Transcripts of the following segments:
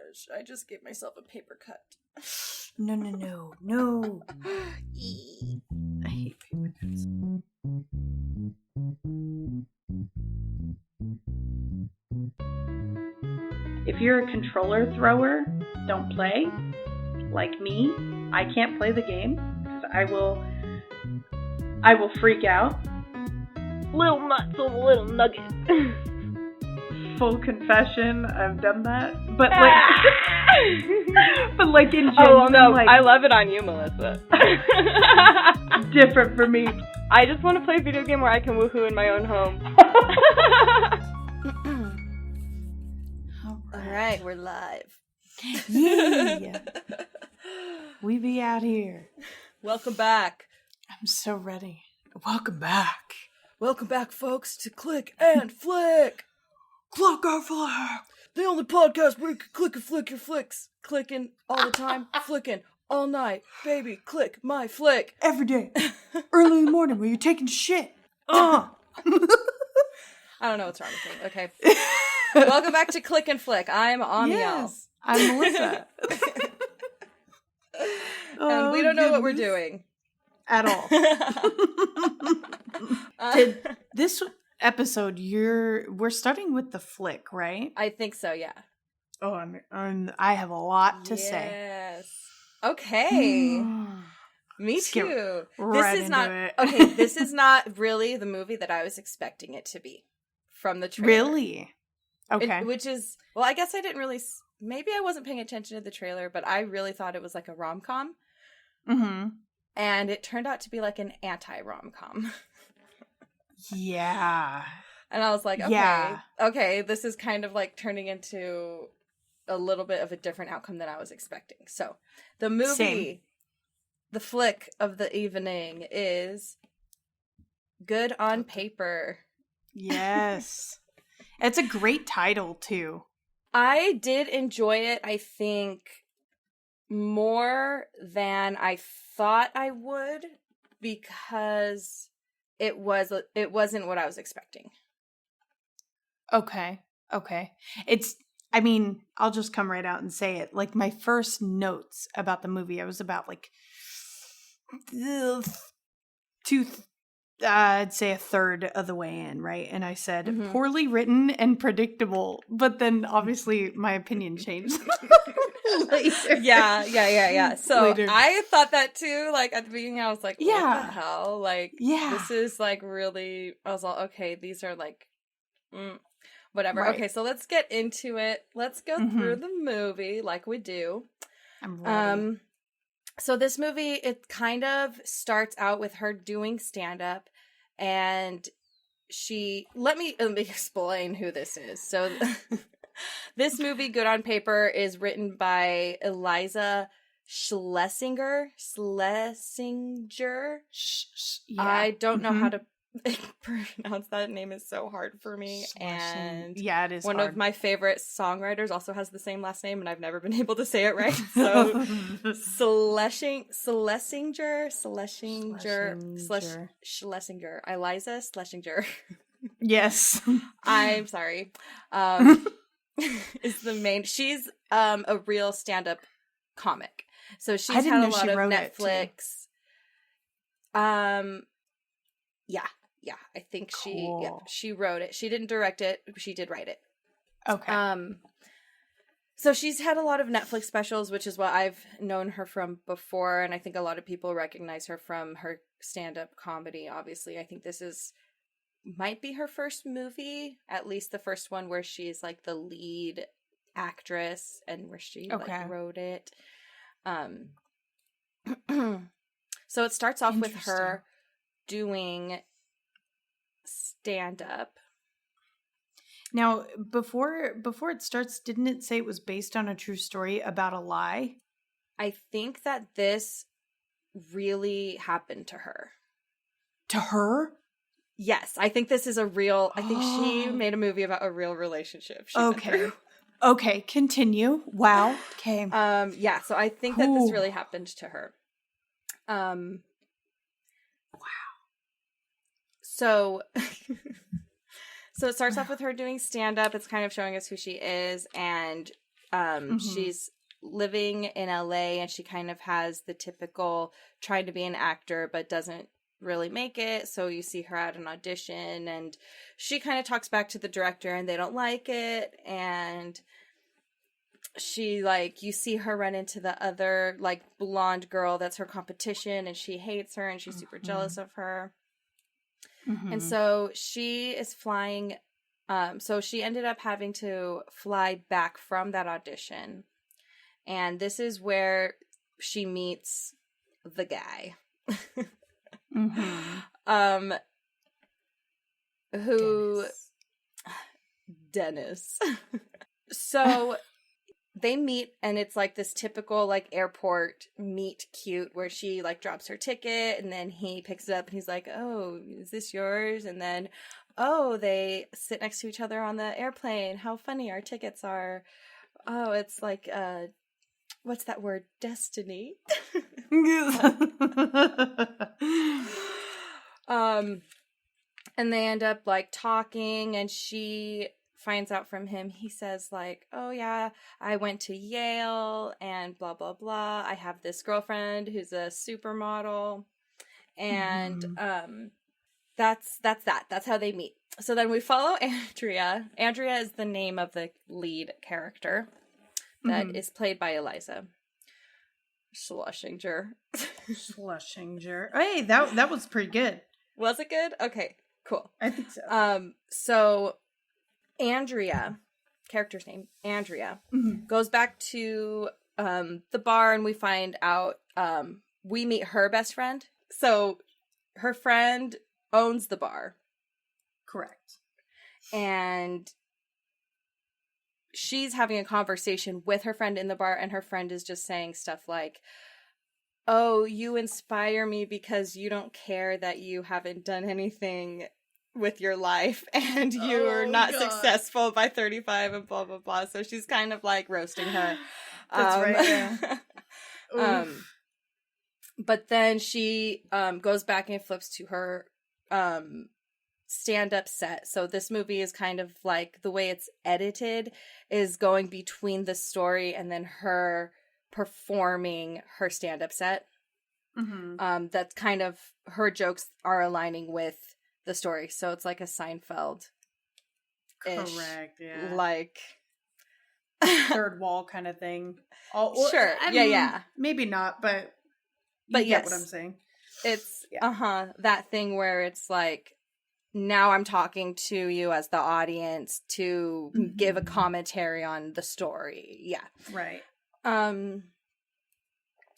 gosh. I just gave myself a paper cut. No. I hate paper cuts. If you're a controller thrower, don't play. Like me, I can't play the game because I will freak out. Little nuts on a little nugget. Full confession, I've done that. But like in general, oh no, like, I love it on you, Melissa. Different for me. I just want to play a video game where I can woohoo in my own home. All right, we're live. Yeah. We be out here. Welcome back. I'm so ready. Welcome back. Welcome back, folks, to Click and Flick. Click and Flick. The only podcast where you can click and flick your flicks. Clicking all the time, flicking all night. Baby, click my flick. Every day. Early in the morning when you're taking shit. I don't know what's wrong with me. Okay. Welcome back to Click and Flick. I'm Ammiel. Yes, I'm Melissa. And we don't know what we're doing. At all. This episode, we're starting with the flick, right? I think so, yeah. Oh, I have a lot to say. Yes. Okay. Me too. Right this is not it. okay. This is not really the movie that I was expecting it to be from the trailer. Really? Okay. Which is, well, I guess I didn't really. Maybe I wasn't paying attention to the trailer, but I really thought it was like a rom-com. Mm-hmm. And it turned out to be like an anti-rom-com. Yeah. And I was like, okay, this is kind of like turning into a little bit of a different outcome than I was expecting. So the movie, the flick of the evening is Good on Paper. Yes. It's a great title, too. I did enjoy it, I think, more than I thought I would, because it wasn't what I was expecting. Okay. I'll just come right out and say it. Like, my first notes about the movie, I was about like I'd say a third of the way in, right? And I said, poorly written and predictable. But then, obviously, my opinion changed. Later. Yeah. So later. I thought that too. Like at the beginning, I was like, "What the hell?" Like, this is like really. I was all okay. These are like, whatever. Right. Okay, so let's get into it. Let's go through the movie like we do. I'm ready. So this movie, it kind of starts out with her doing stand-up, and let me explain who this is. So. This movie, Good on Paper, is written by Eliza Schlesinger. Yeah. I don't know how to pronounce that name. Is so hard for me. And yeah, it is one hard. of my favorite songwriters also has the same last name, and I've never been able to say it right. So Schlesinger. Eliza Schlesinger. Yes. I'm sorry. Is the main. She's a real stand-up comic. So she's had a lot of Netflix. Yeah, I think she wrote it. She didn't direct it, she did write it. Okay. So she's had a lot of Netflix specials, which is what I've known her from before, and I think a lot of people recognize her from her stand-up comedy. Obviously, I think this might be her first movie, at least the first one where she's like the lead actress and where she like wrote it. So it starts off with her doing stand-up. Now, before it starts, didn't it say it was based on a true story about a lie? I think that this really happened to her. To her? Yes, I think this is a real. I think she made a movie about a real relationship. Okay, continue. Wow. Okay. Yeah, so I think that this really happened to her. Wow. So it starts off with her doing stand-up. It's kind of showing us who she is, and She's living in LA, and she kind of has the typical trying to be an actor but doesn't really make it. So you see her at an audition, and she kind of talks back to the director, and they don't like it. And she, like, you see her run into the other, like, blonde girl that's her competition, and she hates her, and she's super jealous of her. And so she is flying. So she ended up having to fly back from that audition. And this is where she meets the guy. Who Dennis. So they meet, and it's like this typical like airport meet cute where she like drops her ticket, and then he picks it up and he's like, "Oh, is this yours?" And then, "Oh, they sit next to each other on the airplane. How funny our tickets are. Oh, it's like what's that word? Destiny." And they end up like talking, and she finds out from him. He says like, "Oh yeah, I went to Yale and blah blah blah. I have this girlfriend who's a supermodel." And that's that. That's how they meet. So then we follow Andrea. Andrea is the name of the lead character that is played by Eliza Schlesinger. Schlesinger. Hey, that was pretty good. Was it good? Okay, cool. I think so. So Andrea, character's name, Andrea, goes back to the bar, and we find out we meet her best friend. So her friend owns the bar. Correct. And she's having a conversation with her friend in the bar, and her friend is just saying stuff like, "Oh, you inspire me because you don't care that you haven't done anything with your life, and you are not successful by 35 and blah, blah, blah." So she's kind of like roasting her. That's right, yeah. But then she goes back and flips to her stand-up set. So this movie is kind of like, the way it's edited is going between the story and then her performing her stand-up set. That's kind of, her jokes are aligning with the story. So it's like a Seinfeld. Correct, yeah. Like third wall kind of thing. Sure. Yeah. Maybe not, but you yes, get what I'm saying. It's that thing where it's like, now I'm talking to you as the audience to give a commentary on the story. Yeah. Right.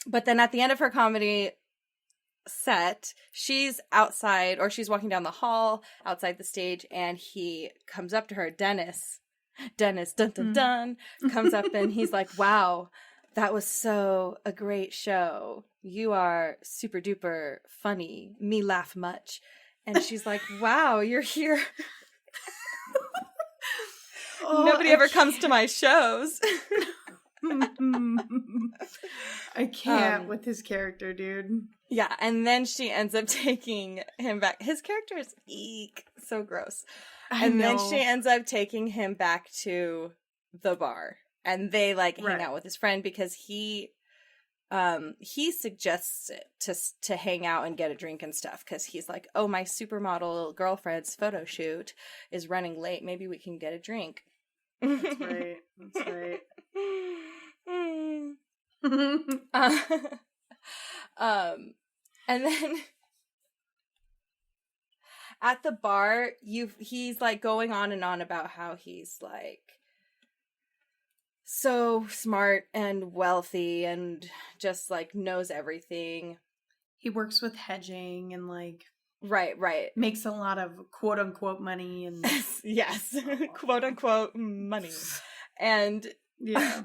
But then at the end of her comedy set, she's outside, or she's walking down the hall outside the stage, and he comes up to her, Dennis, dun dun dun, comes up and he's like, "Wow, that was so a great show. You are super duper funny. Me laugh much." And she's like, "Wow, you're here." Nobody ever comes to my shows. I can't with his character, dude. Yeah, and then she ends up taking him back. His character is so gross. Then she ends up taking him back to the bar, and they like hang out with his friend because he suggests it to hang out and get a drink and stuff, because he's like, "Oh, my supermodel girlfriend's photo shoot is running late. Maybe we can get a drink." That's right. And then at the bar, he's like going on and on about how he's like so smart and wealthy and just like knows everything. He works with hedging and like right makes a lot of quote unquote money and yes, quote unquote money. And yeah.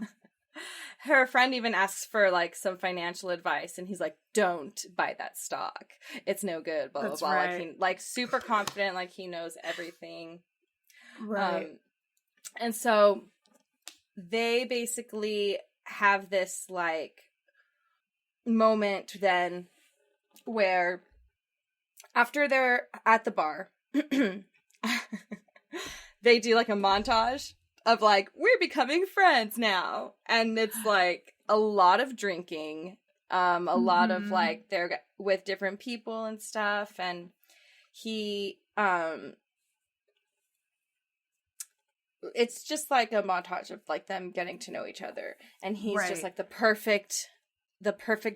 Her friend even asks for like some financial advice, and he's like, "Don't buy that stock. It's no good." Blah blah blah. Right. Like super confident, like he knows everything. Right. And so they basically have this like moment then where after they're at the bar, they do like a montage of like, we're becoming friends now. And it's like a lot of drinking, a lot of like they're with different people and stuff. And he, it's just like a montage of like them getting to know each other. And he's just like the perfect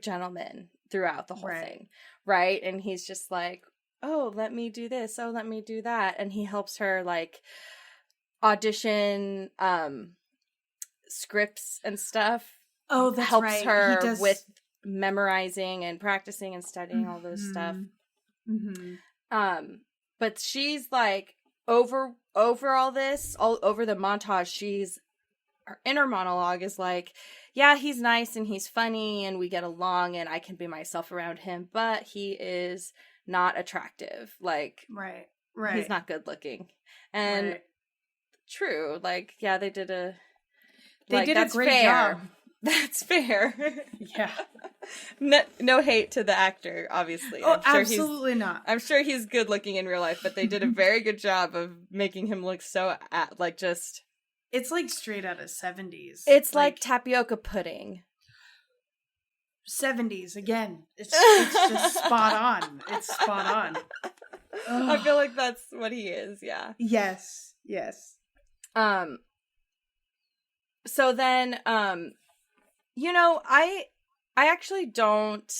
gentleman throughout the whole thing. Right. And he's just like, oh, let me do this. Oh, let me do that. And he helps her like audition scripts and stuff. Oh, that's helps right. her with memorizing and practicing and studying all those stuff. But she's like over all this, all over the montage, her inner monologue is like, yeah, he's nice and he's funny and we get along and I can be myself around him, but he is not attractive. Like, right. He's not good looking. And true, like, yeah, they did a great job. That's fair. Yeah. No hate to the actor, obviously. Oh, absolutely not. I'm sure he's good looking in real life, but they did a very good job of making him look so like just. It's like straight out of 70s. It's like tapioca pudding. 70s again. It's just spot on. It's spot on. I feel like that's what he is. Yeah. Yes. So then, you know, I actually don't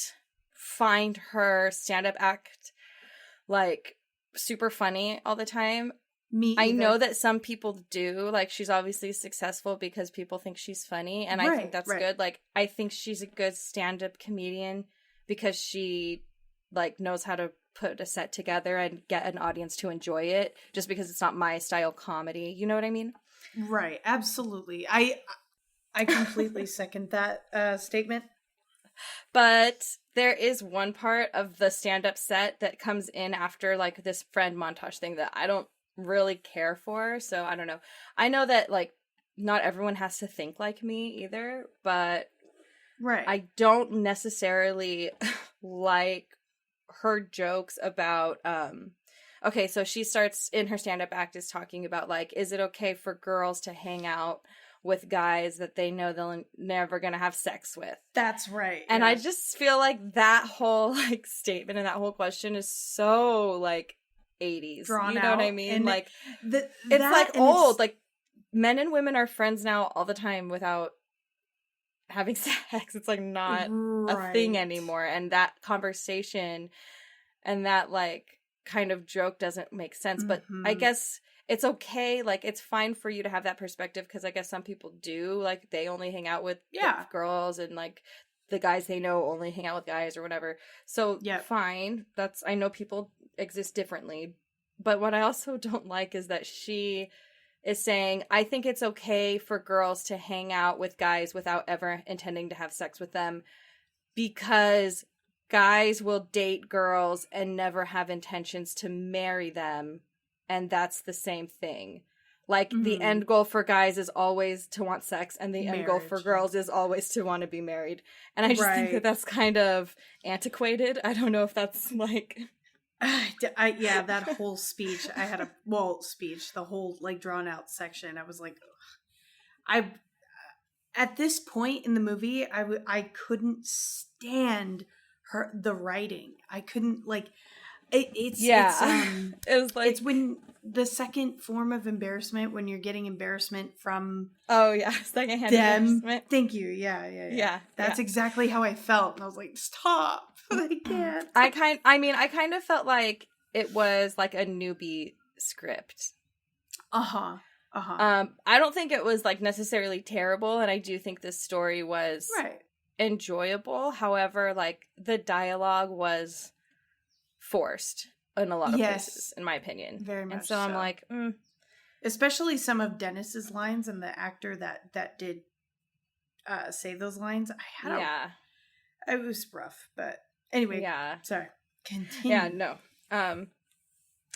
find her stand-up act like super funny all the time. Me either. I know that some people do. Like, she's obviously successful because people think she's funny, and I think that's good. Like, I think she's a good stand-up comedian because she like knows how to put a set together and get an audience to enjoy it, just because it's not my style comedy. You know what I mean? Right. Absolutely. I completely second that statement. But there is one part of the stand-up set that comes in after like this friend montage thing that I don't really care for, so I don't know. I know that like not everyone has to think like me either, but I don't necessarily like her jokes about okay, so she starts in her stand-up act is talking about like, is it okay for girls to hang out with guys that they know they're never gonna have sex with? That's right. And I just feel like that whole like statement and that whole question is so like 80s. Drawn you know out. what I mean? And like it's like old. Like men and women are friends now all the time without having sex. It's like not a thing anymore. And that conversation and that like kind of joke doesn't make sense. But I guess it's okay. Like, it's fine for you to have that perspective because I guess some people do. Like, they only hang out with girls and like the guys they know only hang out with guys or whatever. So fine. I know people exist differently. But what I also don't like is that she is saying, I think it's okay for girls to hang out with guys without ever intending to have sex with them because guys will date girls and never have intentions to marry them. And that's the same thing. Like, the end goal for guys is always to want sex, and the end goal for girls is always to want to be married. And I just think that that's kind of antiquated. I don't know if that's, like... that whole speech, I had the whole, like, drawn-out section, I was like, ugh. At this point in the movie, I couldn't stand the writing. I couldn't, like... It's it was like, it's when the second form of embarrassment, when you're getting embarrassment from secondhand embarrassment. Thank you. Yeah. That's exactly how I felt, and I was like, stop! I can't. I kind of felt like it was like a newbie script. I don't think it was like necessarily terrible, and I do think this story was enjoyable. However, like the dialogue was forced in a lot of places, in my opinion. Very much. And so I'm like, especially some of Dennis's lines and the actor that did say those lines. It was rough, but anyway. Yeah. Sorry. Continue. Yeah. No.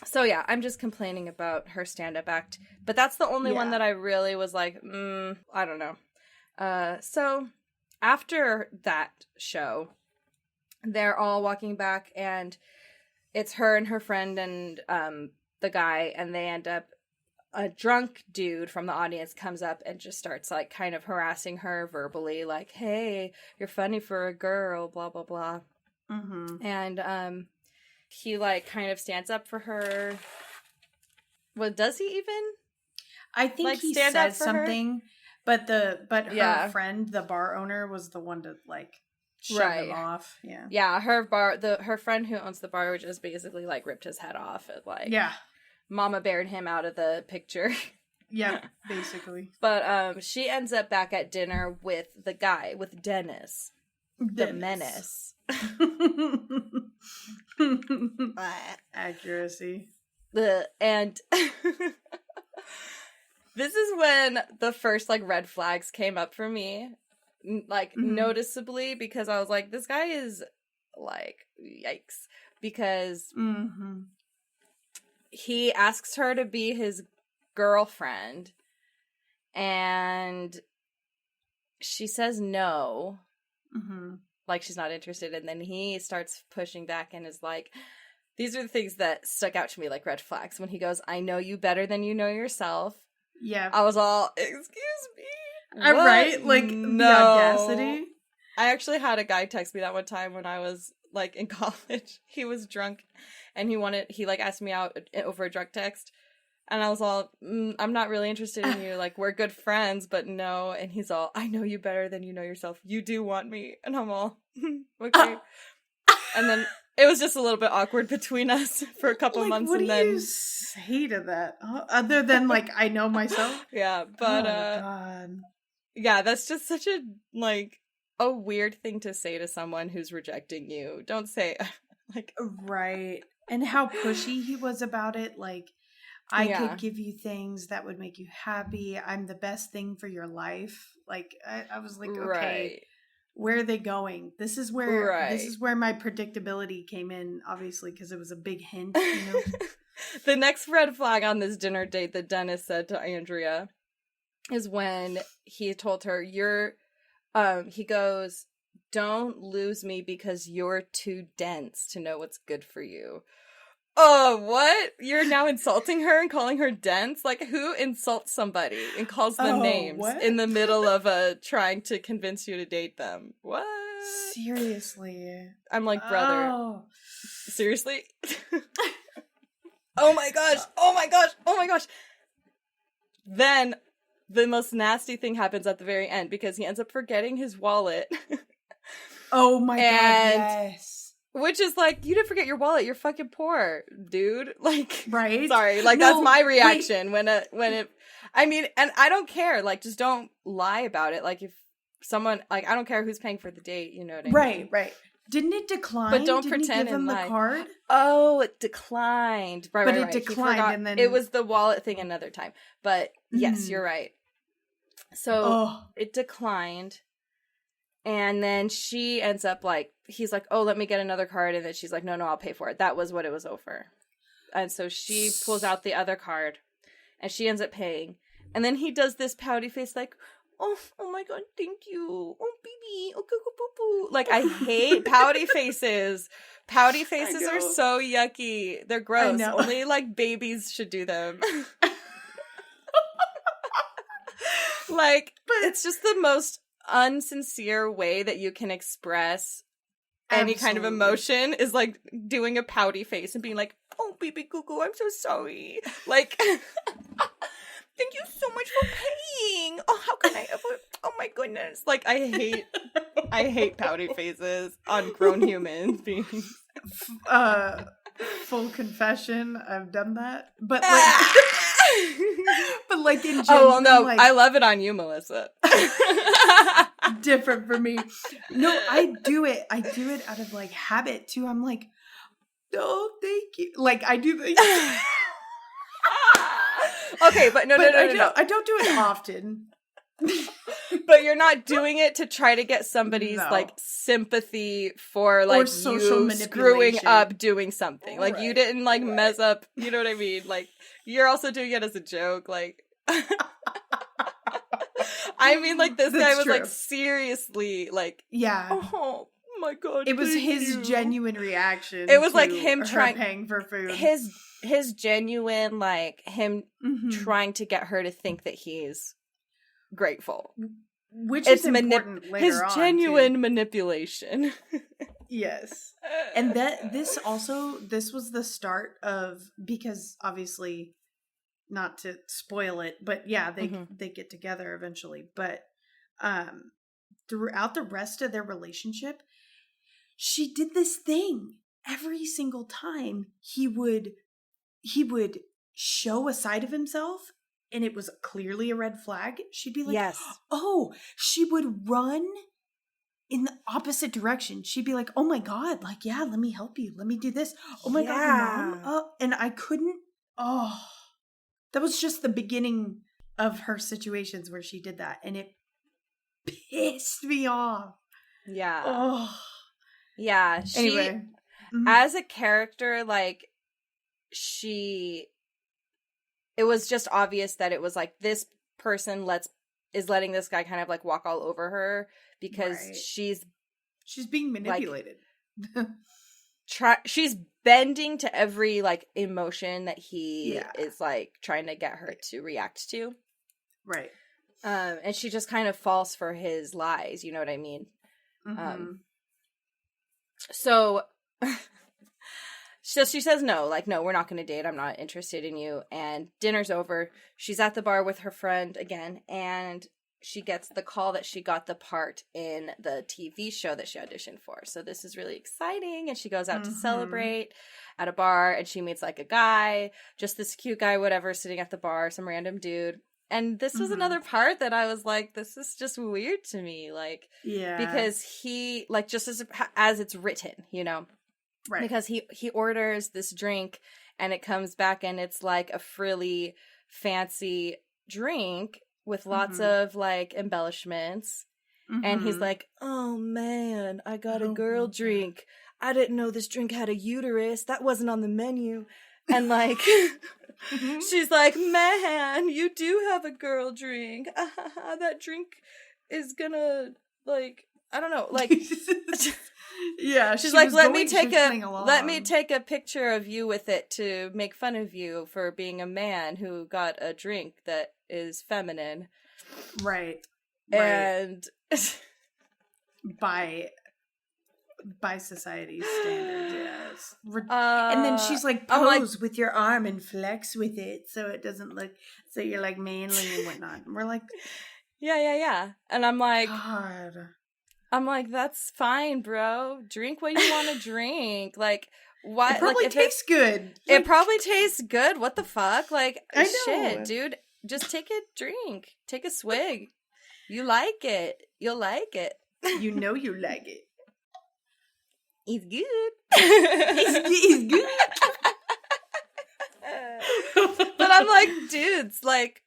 So yeah, I'm just complaining about her stand-up act, but that's the only one that I really was like, I don't know. So after that show, they're all walking back and it's her and her friend and the guy, and they end up a drunk dude from the audience comes up and just starts like kind of harassing her verbally, like, hey, you're funny for a girl, blah blah blah. And he like kind of stands up for her. Well, does he even? I think like, he stand up said for something, but her Yeah. friend, the bar owner, was the one to like shove Right. him off. Yeah. Yeah, her friend who owns the bar just basically like ripped his head off and like Yeah. mama bared him out of the picture. Yeah, basically. But she ends up back at dinner with the guy, with Dennis. The menace. Accuracy. And this is when the first like red flags came up for me, like noticeably, because I was like, this guy is like, yikes, because he asks her to be his girlfriend and she says no, like she's not interested, and then he starts pushing back and is like, these are the things that stuck out to me like red flags. When he goes, I know you better than you know yourself. Yeah. I was all, excuse me? Right? Like, no. the audacity. I actually had a guy text me that one time when I was like in college. He was drunk and he like asked me out over a drunk text. And I was all, I'm not really interested in you. Like, we're good friends, but no. And he's all, I know you better than you know yourself. You do want me. And I'm all, okay. And then it was just a little bit awkward between us for a couple months. What and do then you say to that? Other than, like, I know myself? Yeah, but, God. Yeah, that's just such a, like, a weird thing to say to someone who's rejecting you. Don't say, like... Right. And how pushy he was about it. Like, I could give you things that would make you happy. I'm the best thing for your life. Like, I was like, okay, right. Where are they going? This is where my predictability came in, obviously, because it was a big hint, you know? The next red flag on this dinner date that Dennis said to Andrea is when he told her, he goes, don't lose me because you're too dense to know what's good for you. Oh, what? You're now insulting her and calling her dense? Like, who insults somebody and calls them names in the middle of trying to convince you to date them? What? Seriously. I'm like, brother. Oh. Seriously? Oh my gosh. Oh my gosh. Oh my gosh. Then the most nasty thing happens at the very end because he ends up forgetting his wallet. Oh my god, yes. Which is like, you didn't forget your wallet. You're fucking poor, dude. Like, right? Sorry. Like, that's my reaction when it, I mean, and I don't care. Like, just don't lie about it. Like, if someone, like, I don't care who's paying for the date. You know what I mean? Right. Didn't it decline? But don't Didn't pretend he give him and lie. the card? Oh, it declined. Right, but right, it declined, and then it was the wallet thing another time. But yes, you're right. So it declined. And then she ends up like, he's like, oh, let me get another card. And then she's like, no, I'll pay for it. That was what it was over. And so she pulls out the other card and she ends up paying. And then he does this pouty face like, oh my God, thank you. Oh, baby. Oh, cuckoo, poo, poo. Like, I hate pouty faces. Pouty faces are so yucky. They're gross. Only like babies should do them. Like, it's just the most unsincere way that you can express any kind of emotion is like doing a pouty face and being like, oh baby cuckoo, I'm so sorry, like thank you so much for paying, oh how can I ever, oh my goodness, like I hate pouty faces on grown human beings. Full confession, I've done that, but like but like in general, oh well, no, like, I love it on you, Melissa. Different for me. No, I do it out of like habit too. I'm like, oh, thank you. Like I do the okay, but no. I don't do it often. But you're not doing it to try to get somebody's like sympathy for like you screwing up doing something. Like you didn't like mess up, you know what I mean? Like you're also doing it as a joke. Like I mean, like this guy was like seriously like, oh my God, it was his genuine reaction. It was like him paying for food. His his genuine, like, him Mhm. trying to get her to think that he's grateful. Which It's is important later his on, genuine too. manipulation. Yes. And this was the start of, because obviously, not to spoil it, but yeah, they get together eventually. But throughout the rest of their relationship, she did this thing every single time he would show a side of himself and it was clearly a red flag. She'd be like, Yes. oh, she would run in the opposite direction. She'd be like, oh my God, like, yeah, let me help you. Let me do this. Oh my God, your mom. Oh, and I couldn't. Oh, that was just the beginning of her situations where she did that. And it pissed me off. Yeah. Oh, Yeah. anyway. As a character, like, it was just obvious that it was like, this person is letting this guy kind of like walk all over her because Right. she's being manipulated. She's bending to every like emotion that he is like trying to get her to react to. Right. And she just kind of falls for his lies, you know what I mean? Mm-hmm. So she says no, like, no, we're not going to date. I'm not interested in you. And dinner's over. She's at the bar with her friend again, and she gets the call that she got the part in the TV show that she auditioned for. So this is really exciting. And she goes out to celebrate at a bar, and she meets like a guy, just this cute guy, whatever, sitting at the bar, some random dude. And this was another part that I was like, this is just weird to me. Like, because he, like, just as it's written, you know? Right. Because he orders this drink, and it comes back, and it's like a frilly, fancy drink with lots of like embellishments. And he's like, oh man, I got a girl drink. I didn't know this drink had a uterus. That wasn't on the menu. And like, she's like, man, you do have a girl drink. That drink is gonna, like, I don't know, like, yeah. She's like, let me take a picture of you with it to make fun of you for being a man who got a drink that is feminine. Right. And by society's standards, yes. And then she's like, pose with your arm and flex with it so it doesn't look, so you're like manly and whatnot. And we're like, yeah. And I'm like, God. I'm like, that's fine, bro. Drink what you want to drink. Like, why? It probably tastes good. It probably tastes good. What the fuck? Like, I know. Shit, dude. Just take a drink. Take a swig. You like it. You'll like it. You know you like it. He's good. He's good. But I'm like, dudes, like,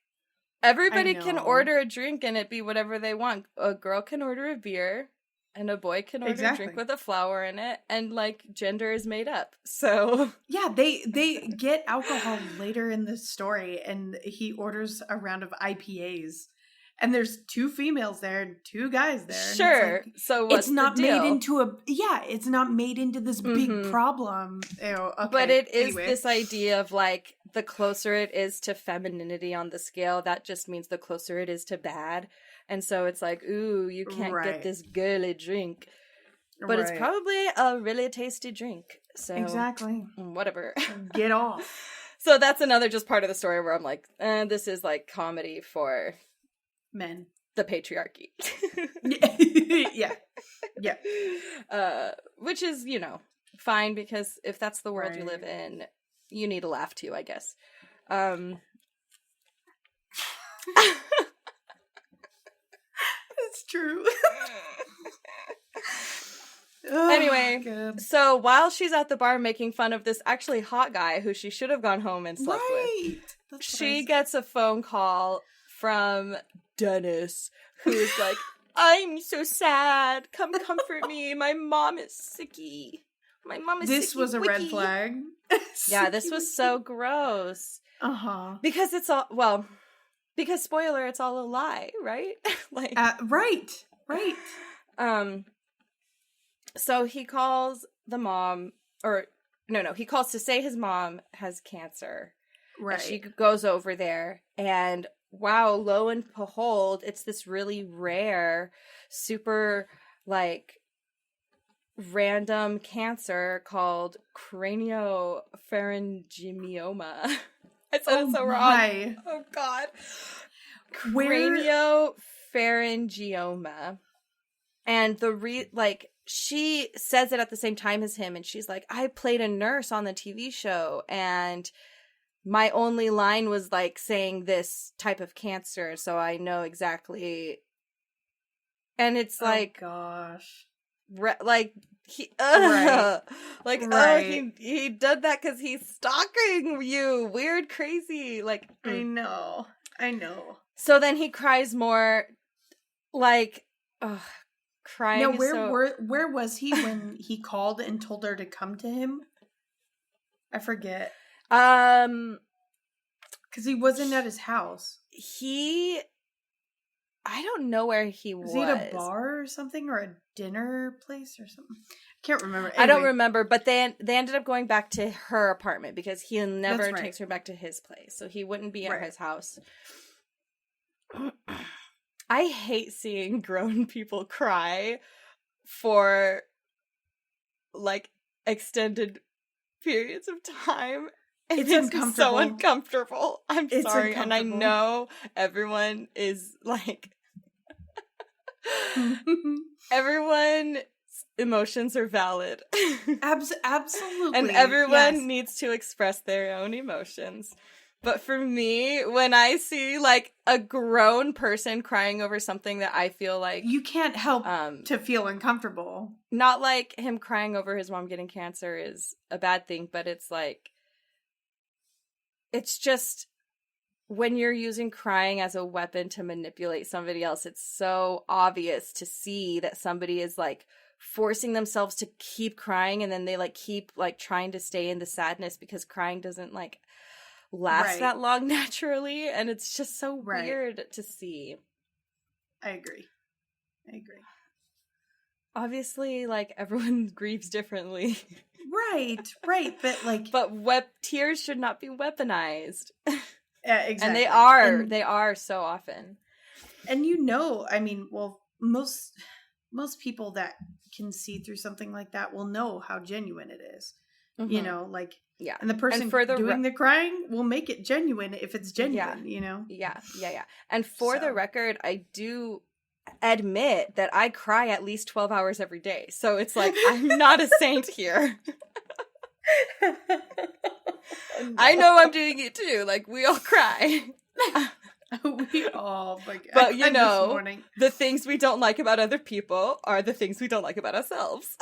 everybody can order a drink and it be whatever they want. A girl can order a beer, and a boy can order a drink with a flower in it, and like, gender is made up. So yeah, they get alcohol later in the story, and he orders a round of IPAs, and there's 2 females there and 2 guys there. Sure. Like, so what's it's not the deal? made into it's not made into this big problem. Ew, okay. But it is this idea of like, the closer it is to femininity on the scale, that just means the closer it is to bad. And so it's like, ooh, you can't get this girly drink. But it's probably a really tasty drink. So exactly. Whatever. Get off. So that's another just part of the story where I'm like, this is like comedy for men. The patriarchy. Yeah. Which is, you know, fine, because if that's the world you live in, you need a laugh too, I guess. It's true. Anyway, so while she's at the bar making fun of this actually hot guy who she should have gone home and slept with, she gets a phone call from Dennis, who's like, I'm so sad. Come comfort me. My mom is sicky. My mom is This sicky was a wicky. red flag. Yeah, this was so gross. Because it's all, because spoiler, it's all a lie, right? Like, right. So he calls the mom, or No, he calls to say his mom has cancer. Right. And she goes over there, and wow, lo and behold, it's this really rare, super, like, random cancer called craniopharyngioma. I said it so wrong. Oh, God. Craniopharyngioma. And she says it at the same time as him, and she's like, I played a nurse on the TV show, and my only line was, like, saying this type of cancer, so I know exactly. And it's like, oh gosh, he, right. like, right. he did that because he's stalking you, weird, crazy, like. I know. So then he cries more, like, crying. Now, where was he when he called and told her to come to him? I forget. Because he wasn't at his house. I don't know where he was. Was he at a bar or something, or a dinner place or something? I can't remember. Anyway. I don't remember, but they ended up going back to her apartment because he never takes her back to his place, so he wouldn't be at his house. I hate seeing grown people cry for, like, extended periods of time. It's so uncomfortable. I'm sorry. And I know everyone is like, everyone's emotions are valid. Absolutely. And everyone needs to express their own emotions. But for me, when I see, like, a grown person crying over something that I feel like... You can't help to feel uncomfortable. Not like him crying over his mom getting cancer is a bad thing, but it's like... It's just... When you're using crying as a weapon to manipulate somebody else, it's so obvious to see that somebody is, like, forcing themselves to keep crying, and then they, like, keep, like, trying to stay in the sadness because crying doesn't, like... last that long naturally, and it's just so weird to see. I agree. Obviously, like, everyone grieves differently. Right, but like, tears should not be weaponized. Yeah, exactly. And they are so often. And I mean, well, most people that can see through something like that will know how genuine it is. Mm-hmm. Like. Yeah. And the person doing the crying will make it genuine if it's genuine, Yeah. And for the record, I do admit that I cry at least 12 hours every day. So it's like, I'm not a saint here. No. I know I'm doing it too. Like, we all cry. We all. But, the things we don't like about other people are the things we don't like about ourselves.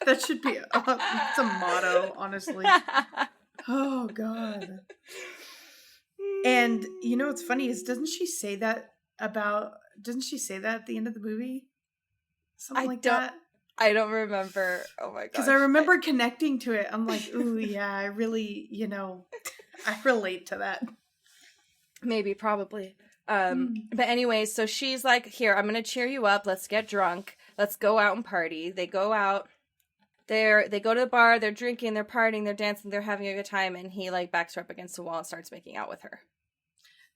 That should be it's a motto, honestly. Oh, God. And, what's funny is, doesn't she say that at the end of the movie? Something that? I don't remember. Oh, my God. Because I remember connecting to it. I'm like, ooh, yeah, I really, I relate to that. Maybe, probably. But anyways, so she's like, here, I'm going to cheer you up. Let's get drunk. Let's go out and party. They go out. They go to the bar. They're drinking. They're partying. They're dancing. They're having a good time. And he, like, backs her up against the wall and starts making out with her.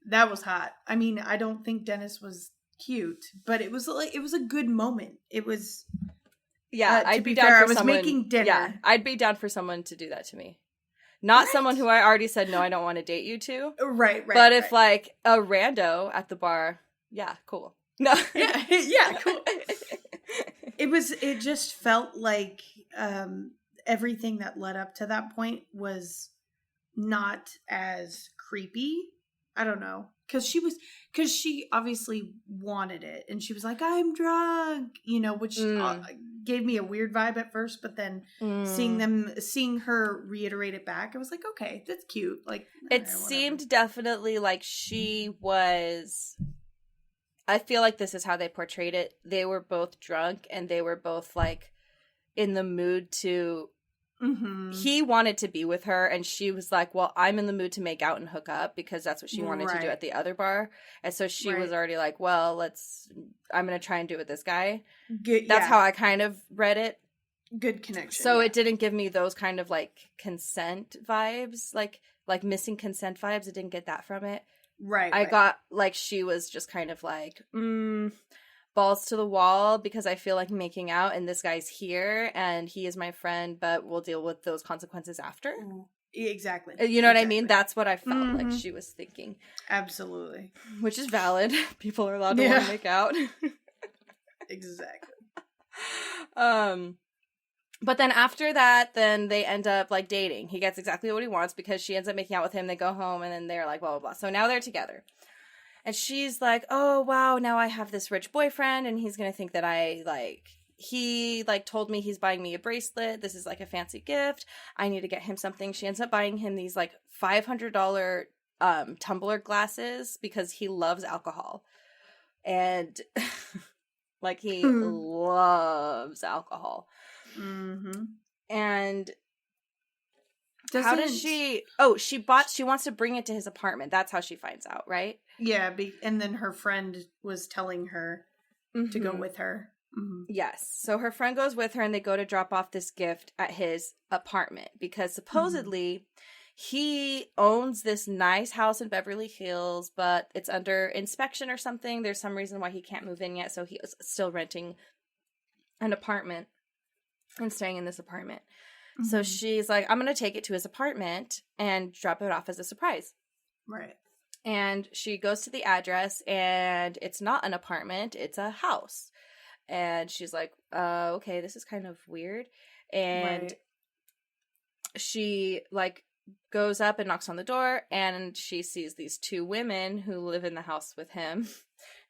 That was hot. I mean, I don't think Dennis was cute, but it was a good moment. It was. Yeah, I'd be down for someone. I was making dinner. Yeah, I'd be down for someone to do that to me. Not someone who I already said, no, I don't want to date you to. Right. But if, like, a rando at the bar, yeah, cool. No. Yeah, cool. It just felt like everything that led up to that point was not as creepy. I don't know. Because she obviously wanted it. And she was like, I'm drunk, which gave me a weird vibe at first. But then seeing her reiterate it back, I was like, okay, that's cute. Like, it seemed definitely like she was. I feel like this is how they portrayed it. They were both drunk and they were both, like, in the mood to. Mm-hmm. He wanted to be with her, and she was like, well, I'm in the mood to make out and hook up, because that's what she wanted to do at the other bar. And so she was already like, well, I'm going to try and do it with this guy. That's how I kind of read it. Good connection. So it didn't give me those kind of like consent vibes, like missing consent vibes. It didn't get that from it. Right. I got like she was just kind of like balls to the wall because I feel like making out and this guy's here and he is my friend, but we'll deal with those consequences after. Exactly. You know what I mean? That's what I felt like she was thinking. Absolutely. Which is valid. People are allowed to want to make out. Exactly. But then after that, then they end up like dating. He gets exactly what he wants because she ends up making out with him. They go home and then they're like, blah, blah, blah. So now they're together. And she's like, oh, wow, now I have this rich boyfriend and he's going to think that he told me he's buying me a bracelet. This is like a fancy gift. I need to get him something. She ends up buying him these like $500 tumbler glasses because he loves alcohol. And like he loves alcohol. Mm-hmm. And how does she... Oh, she wants to bring it to his apartment. That's how she finds out, right? Yeah, and then her friend was telling her to go with her. Mm-hmm. Yes. So her friend goes with her and they go to drop off this gift at his apartment because supposedly he owns this nice house in Beverly Hills, but it's under inspection or something. There's some reason why he can't move in yet, so he is still renting an apartment and staying in this apartment. Mm-hmm. So she's like, I'm going to take it to his apartment and drop it off as a surprise. Right. And she goes to the address and it's not an apartment, it's a house. And she's like, okay, this is kind of weird. And she like goes up and knocks on the door and she sees these two women who live in the house with him.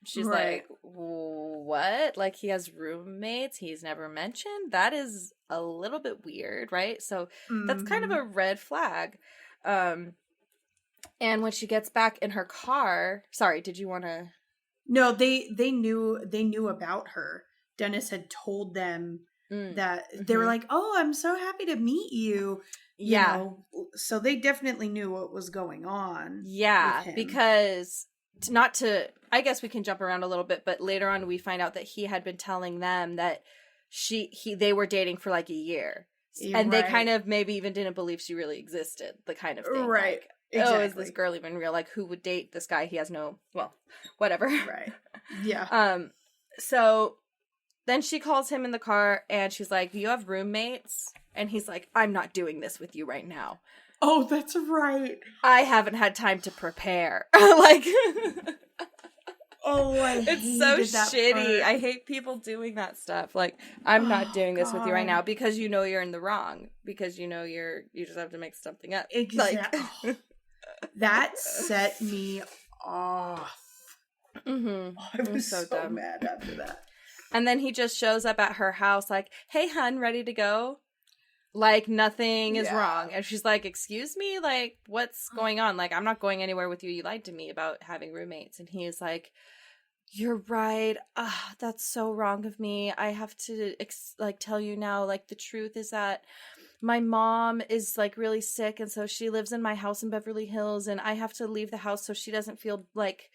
She's like, what? Like he has roommates he's never mentioned? That is a little bit weird, right? So that's kind of a red flag. And when she gets back in her car, sorry, did you want to? No, they knew about her. Dennis had told them that they were like, "Oh, I'm so happy to meet you." You know, so they definitely knew what was going on. Yeah, because I guess we can jump around a little bit, but later on we find out that he had been telling them that they were dating for like a year. And they kind of maybe even didn't believe she really existed, the kind of thing. Right. Like, exactly. oh, is this girl even real? Like, who would date this guy? He has no, well, whatever. Right. Yeah. So then she calls him in the car and she's like, do you have roommates? And he's like, I'm not doing this with you right now. Oh, that's right. I haven't had time to prepare. Like, oh, it's so shitty. Part. I hate people doing that stuff. Like, I'm not doing this with you right now because you know you're in the wrong. Because you know you just have to make something up. Exactly. Like, that set me off. Mm-hmm. I was so mad after that. And then he just shows up at her house like, hey, hun, ready to go? Like, nothing is wrong. And she's like, excuse me? Like, what's going on? Like, I'm not going anywhere with you. You lied to me about having roommates. And he's like, you're right. That's so wrong of me. I have to, tell you now, like, the truth is that my mom is, like, really sick. And so she lives in my house in Beverly Hills. And I have to leave the house so she doesn't feel like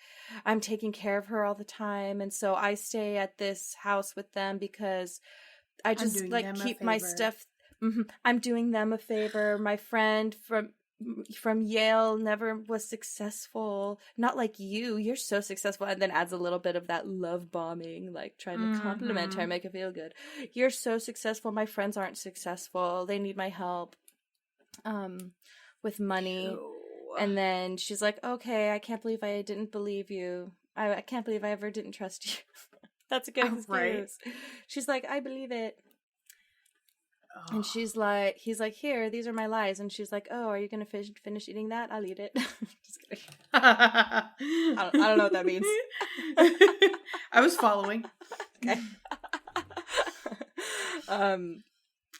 I'm taking care of her all the time. And so I stay at this house with them because I just, like, keep my stuff. Mm-hmm. I'm doing them a favor. My friend from Yale never was successful. Not like you. You're so successful. And then adds a little bit of that love bombing, like trying to compliment her, make her feel good. You're so successful. My friends aren't successful. They need my help with money. Ew. And then she's like, okay, I can't believe I didn't believe you. I can't believe I ever didn't trust you. That's a good excuse. Right. She's like, I believe it. And he's like, here, these are my lies. And she's like, oh, are you going to finish eating that? I'll eat it. Just kidding. I don't know what that means. I was following. Okay.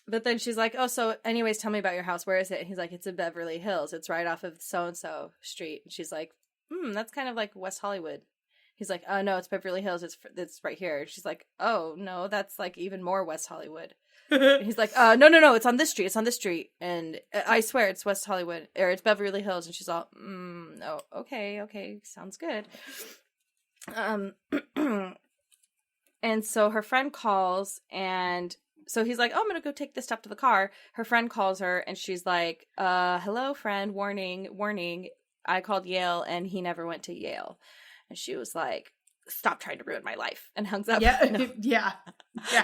But then she's like, oh, so anyways, tell me about your house. Where is it? And he's like, it's in Beverly Hills. It's right off of so-and-so street. And she's like, that's kind of like West Hollywood. He's like, oh, no, it's Beverly Hills. It's right here. She's like, oh, no, that's like even more West Hollywood. He's like, no, it's on this street. It's on this street. And I swear it's West Hollywood, or it's Beverly Hills. And she's all, no, okay, sounds good. And so her friend calls and so he's like, oh, I'm gonna go take this stuff to the car. Her friend calls her, and she's like, hello, friend, warning, I called Yale, and he never went to Yale. And she was like, stop trying to ruin my life, and hangs up. Yeah, No. yeah.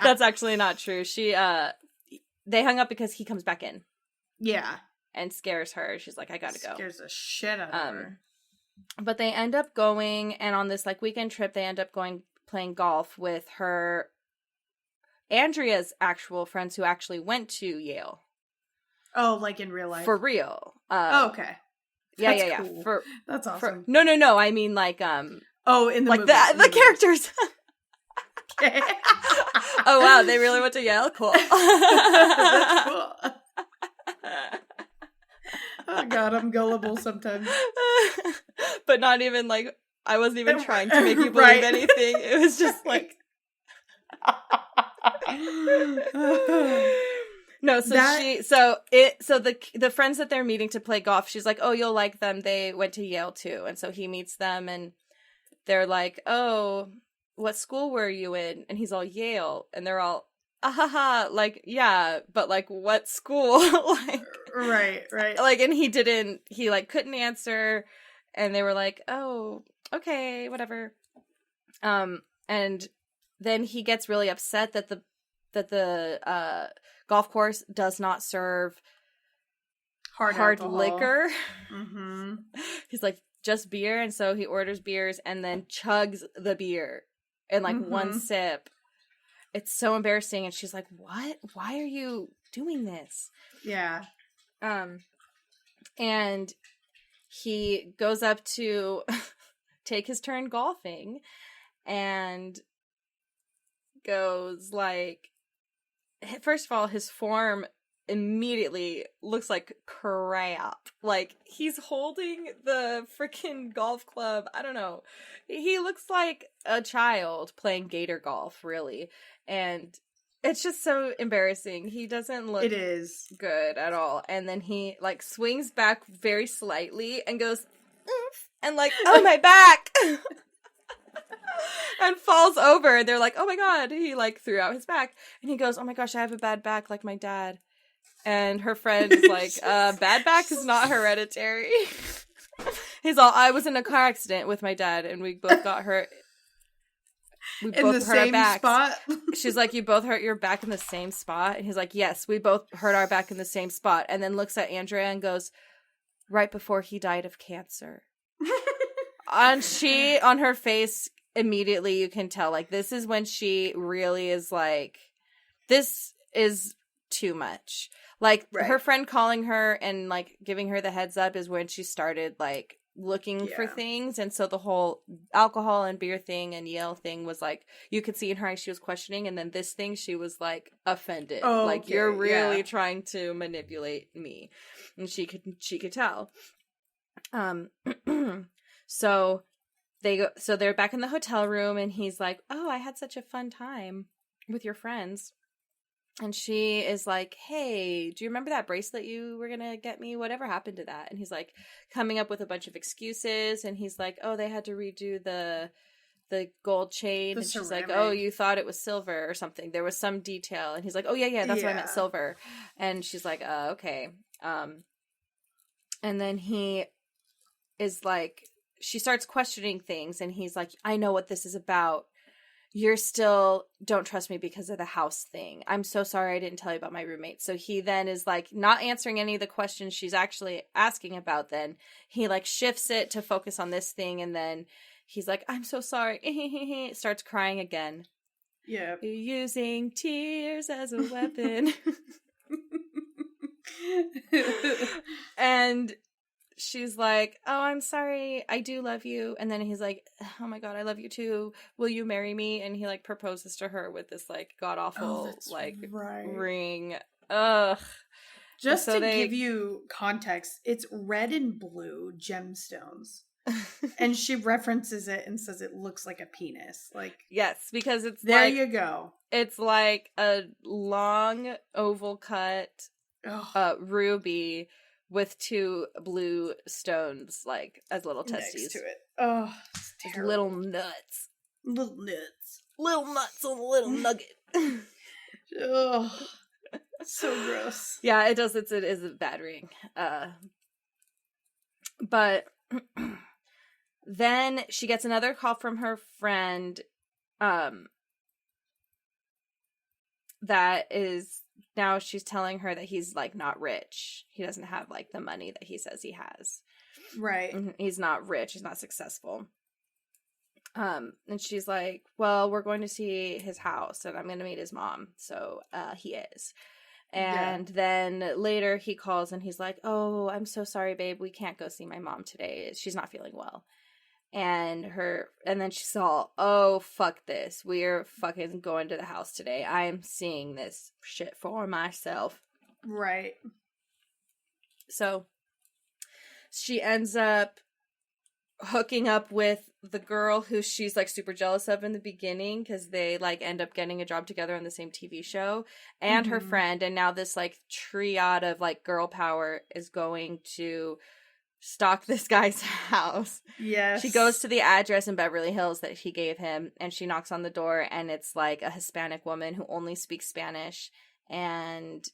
That's actually not true. They hung up because he comes back in. Yeah. And scares her. She's like, I gotta go. Scares the shit out of her. But they end up going, and on this like weekend trip, they end up playing golf with Andrea's actual friends who actually went to Yale. Oh, like in real life? For real. Okay. Yeah. Cool. That's awesome. No. I mean, like, oh, in the like movie. the characters. Okay. Oh wow, they really went to Yale. Cool. That's cool. Oh God, I'm gullible sometimes. But not even like I wasn't even trying to make you believe Right. anything. It was just like. No, so the friends that they're meeting to play golf, she's like, oh, you'll like them. They went to Yale too. And so he meets them and they're like, oh, what school were you in? And he's all, Yale. And they're all, like, yeah, but like what school? Like, right. Like, and he like couldn't answer. And they were like, oh, okay, whatever. And then he gets really upset that the golf course does not serve hard liquor. Mm-hmm. He's like, just beer, and so he orders beers and then chugs the beer in like one sip. It's so embarrassing, and she's like, what? Why are you doing this? Yeah. And he goes up to take his turn golfing and goes like, first of all, his form immediately looks like crap. Like, he's holding the freaking golf club. I don't know. He looks like a child playing gator golf, really. And it's just so embarrassing. He doesn't look good at all. And then he, like, swings back very slightly and goes, oof, and like, oh, my back! And falls over, and they're like, oh my God, he like threw out his back. And he goes, oh my gosh, I have a bad back like my dad. And her friend is like, bad back is not hereditary. He's all, I was in a car accident with my dad, and we both got hurt. We in both the hurt our same backs. spot? She's like, you both hurt your back in the same spot? And he's like, yes, we both hurt our back in the same spot. And then looks at Andrea and goes, right before he died of cancer. And she, on her face, immediately you can tell, like, this is when she really is like, this is too much. Like, her friend calling her and, like, giving her the heads up is when she started, like, looking for things. And so the whole alcohol and beer thing and Yale thing was, like, you could see in her eyes she was questioning. And then this thing, she was, like, offended. Oh, like, you're really trying to manipulate me. And she could tell. So they're back in the hotel room, and he's like, oh, I had such a fun time with your friends. And she is like, hey, do you remember that bracelet you were gonna get me? Whatever happened to that? And he's like coming up with a bunch of excuses, and he's like, oh, they had to redo the gold chain. And she's like, oh, you thought it was silver or something. There was some detail. And he's like, oh, yeah, that's what I meant, silver. And she's like, okay. And then he is like, she starts questioning things, and he's like, I know what this is about. You're still don't trust me because of the house thing. I'm so sorry I didn't tell you about my roommate. So he then is like not answering any of the questions she's actually asking about. Then he like shifts it to focus on this thing, and then he's like, I'm so sorry. Starts crying again. Yeah. You're using tears as a weapon. And she's like, oh, I'm sorry, I do love you. And then he's like, oh my God, I love you too. Will you marry me? And he like proposes to her with this like god-awful ring. Ugh. Just to give you context, it's red and blue gemstones. And she references it and says it looks like a penis. Like, yes, because it's there like, you go. It's like a long oval cut ruby with two blue stones, like, as little testes. Next to it. Oh, it's terrible. Little nuts. Little nuts. Little nuts on a little nugget. Ugh. So gross. Yeah, it does. It is a bad ring. But then she gets another call from her friend, that is, now she's telling her that he's like not rich. He doesn't have like the money that he says he has. Right. He's not rich. He's not successful. And she's like, well, we're going to see his house and I'm going to meet his mom. So, he is. And then later he calls and he's like, oh, I'm so sorry, babe. We can't go see my mom today. She's not feeling well. And then she's all, oh, fuck this. We're fucking going to the house today. I am seeing this shit for myself. Right. So she ends up hooking up with the girl who she's like super jealous of in the beginning because they like end up getting a job together on the same TV show, and her friend, and now this like triad of like girl power is going to stalk this guy's house. Yes. She goes to the address in Beverly Hills that he gave him, and she knocks on the door, and it's like a Hispanic woman who only speaks Spanish, and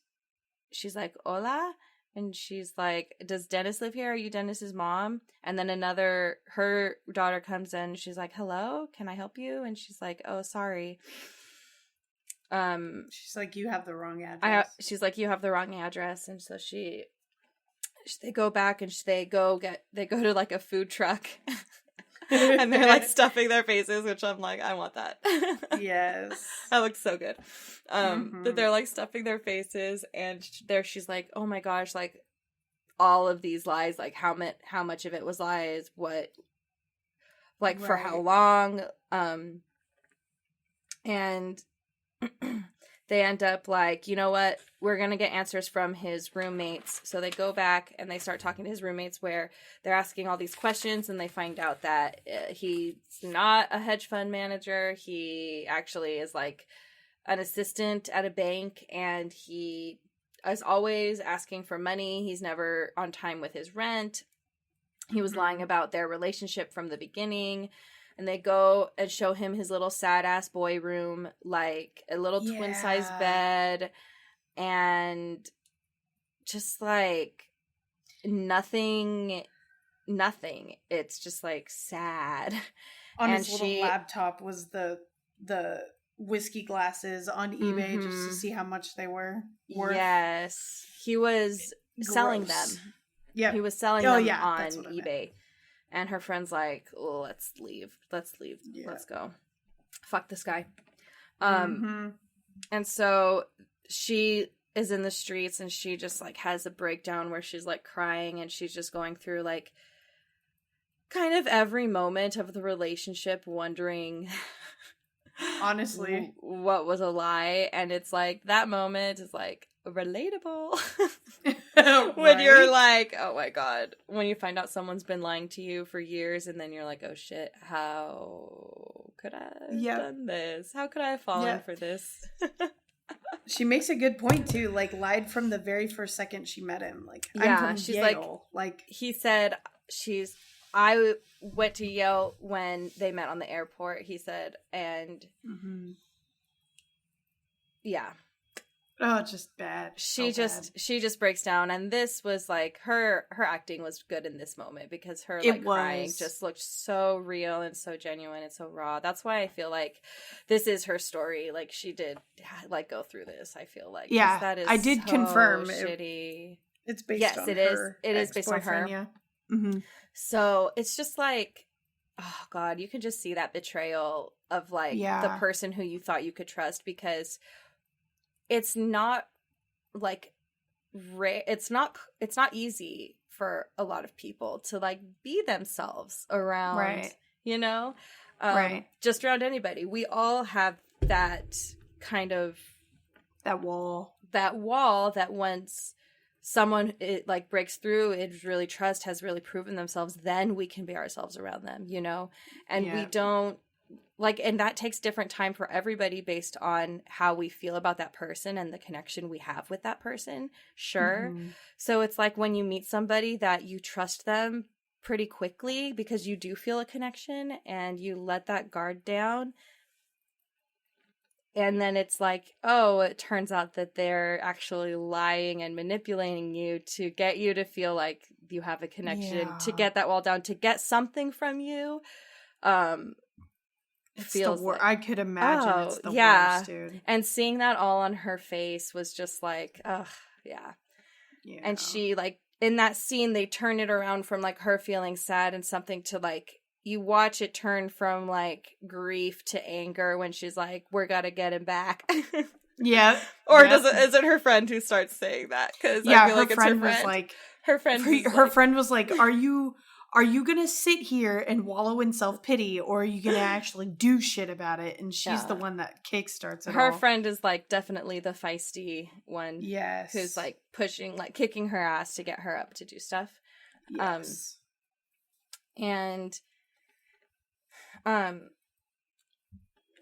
she's like, hola. And she's like, does Dennis live here? Are you Dennis's mom? And then her daughter comes in. She's like, hello, can I help you? And she's like, oh, sorry. She's like, you have the wrong address. She's like, you have the wrong address. And so they go back and they go to like a food truck. And they're like stuffing their faces, which I'm like, I want that. Yes. That looks so good. That they're like stuffing their faces, and she's like, oh my gosh, like all of these lies, like how much of it was lies, what, like for how long, and they end up like, you know what, we're gonna get answers from his roommates. So they go back and they start talking to his roommates, where they're asking all these questions, and they find out that he's not a hedge fund manager. He actually is like an assistant at a bank, and he is always asking for money. He's never on time with his rent. He was lying about their relationship from the beginning. And they go and show him his little sad-ass boy room, like a little twin-size bed, and just, like, nothing. It's just, like, sad. On his little laptop was the whiskey glasses on eBay just to see how much they were worth. Yes. He was selling them. Yeah. He was selling them on eBay. And her friend's like, oh, let's leave. Yeah. Let's go. Fuck this guy. And so she is in the streets, and she just like has a breakdown where she's like crying, and she's just going through like kind of every moment of the relationship, wondering honestly what was a lie. And it's like that moment is like relatable. When you're like, oh my god, when you find out someone's been lying to you for years, and then you're like, oh shit, how could I have done this? How could I have fallen for this? She makes a good point too, like lied from the very first second she met him. Like, I'm from she's Yale. Like he said I went to Yale when they met on the airport, he said, and yeah. Oh, just bad. She just breaks down, and this was like her acting was good in this moment, because her like crying just looked so real and so genuine and so raw. That's why I feel like this is her story. Like she did like go through this. I feel like that is I did so confirm shitty. It's based on her. It is based on her. Yeah. So it's just like, oh god, you can just see that betrayal of like the person who you thought you could trust, because it's not like it's not easy for a lot of people to like be themselves around, you know, just around anybody. We all have that kind of that wall that once someone like breaks through, it really has really proven themselves, then we can be ourselves around them, you know. And we don't like, and that takes different time for everybody based on how we feel about that person and the connection we have with that person. Sure. So it's like when you meet somebody that you trust them pretty quickly because you do feel a connection and you let that guard down, And then it's like, oh, it turns out that they're actually lying and manipulating you to get you to feel like you have a connection, to get that wall down, to get something from you. It's feels the worst. like, I could imagine it's the yeah. worst, dude. And seeing that all on her face was just like, ugh, yeah. Yeah. And she, like, in that scene, they turn it around from, like, her feeling sad and something to, like, you watch it turn from, like, grief to anger when she's like, we're gonna get him back. Yeah. Or yep. is it her friend who starts saying that? Because yeah, I feel her like it's friend her friend. was like, her friend friend was like, are you gonna sit here and wallow in self-pity, or are you gonna actually do shit about it? And she's the one that kickstarts it her all. friend is, like, definitely the feisty one. Yes. Who's, like, pushing, like, kicking her ass to get her up to do stuff. Yes.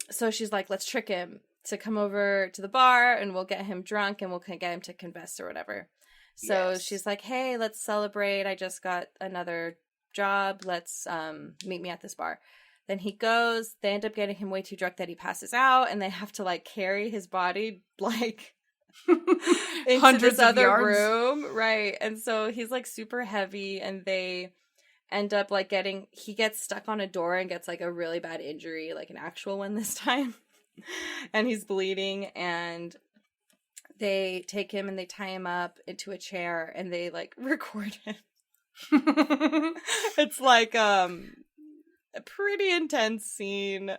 So she's like, let's trick him to come over to the bar and we'll get him drunk and we'll get him to confess or whatever. So she's like, hey, let's celebrate. I just got another job. Let's meet me at this bar. Then he goes, they end up getting him way too drunk that he passes out, and they have to, like, carry his body, like, into Hundreds this other of yards. room. Right. And so he's, like, super heavy, and they end up, like, he gets stuck on a door and gets, like, a really bad injury, like an actual one this time. And he's bleeding, and they take him and they tie him up into a chair and they, like, record him. It's like a pretty intense scene.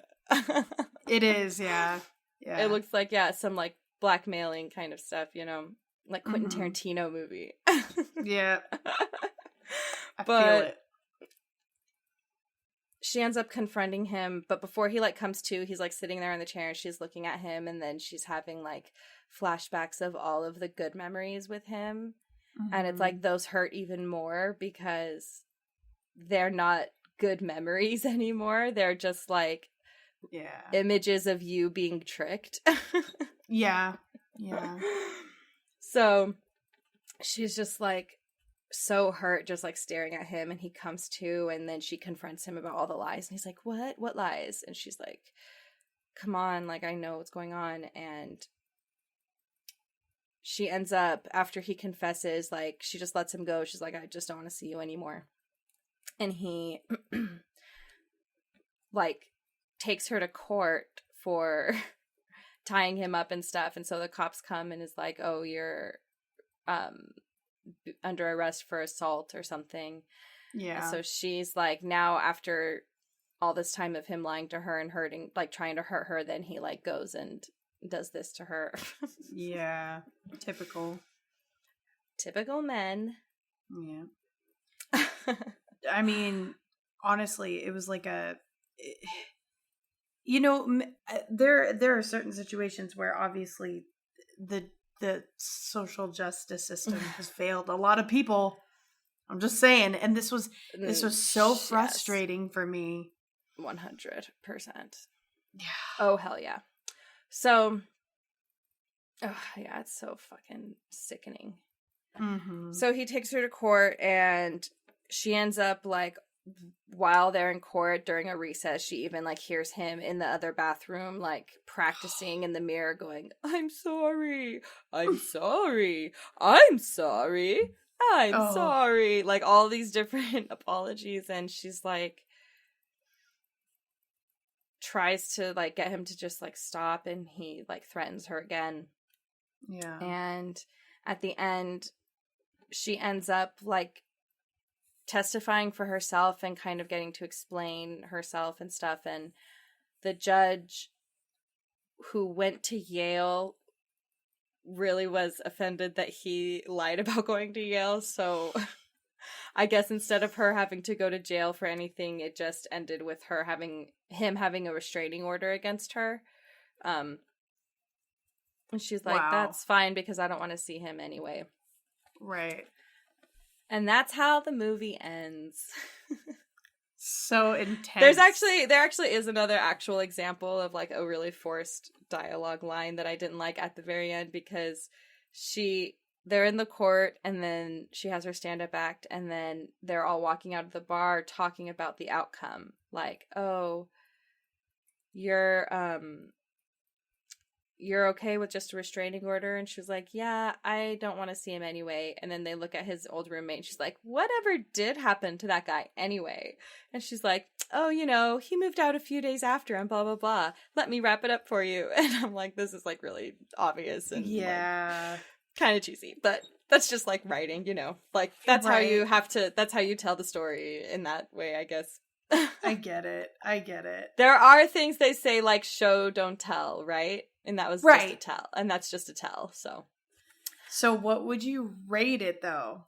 It is, yeah. It looks like, some, like, blackmailing kind of stuff, you know, like Quentin Tarantino movie. Yeah. I but feel it. She ends up confronting him, but before he, like, comes to, he's, like, sitting there in the chair and she's looking at him, and then she's having, like, flashbacks of all of the good memories with him. And it's like those hurt even more because they're not good memories anymore. They're just, like, images of you being tricked. Yeah. So she's just, like, so hurt, just, like, staring at him, and he comes to, and then she confronts him about all the lies, and he's like, what lies? And she's like, come on, like, I know what's going on. And she ends up, after he confesses, like, she just lets him go. She's like, I just don't want to see you anymore. And he like, takes her to court for tying him up and stuff. And so the cops come and is like, oh, you're under arrest for assault or something. Yeah. And so she's like, now after all this time of him lying to her and hurting, like, trying to hurt her, then he, like, goes and does this to her. Yeah. Typical men. Yeah. I mean, honestly, it was like there are certain situations where obviously the social justice system has failed a lot of people. I'm just saying, and this was so frustrating for me. 100%. Yeah. Oh, hell yeah. So, it's so fucking sickening. Mm-hmm. So he takes her to court, and she ends up, like, while they're in court during a recess, she even, like, hears him in the other bathroom, like, practicing in the mirror going, I'm sorry, I'm sorry, I'm sorry, I'm sorry. Like, all these different apologies, and she's, like, tries to, like, get him to just, like, stop, and he, like, threatens her again. Yeah. And at the end, she ends up, like, testifying for herself and kind of getting to explain herself and stuff. And the judge who went to Yale really was offended that he lied about going to Yale. So I guess instead of her having to go to jail for anything, it just ended with him having a restraining order against her. And she's like, wow. That's fine because I don't want to see him anyway. Right. And that's how the movie ends. So intense. There actually is another actual example of, like, a really forced dialogue line that I didn't like at the very end, because they're in the court, and then she has her stand-up act, and then they're all walking out of the bar talking about the outcome. Like, oh, you're you're okay with just a restraining order? And she was like, yeah, I don't want to see him anyway. And then they look at his old roommate and she's like, whatever did happen to that guy anyway? And she's like, oh, he moved out a few days after and blah, blah, blah. Let me wrap it up for you. And I'm like, this is like really obvious and kind of cheesy, but that's just like writing, like that's how you that's how you tell the story in that way, I guess. I get it. There are things they say like show, don't tell, right? And that was just a tell. And that's just a tell, so. So what would you rate it, though?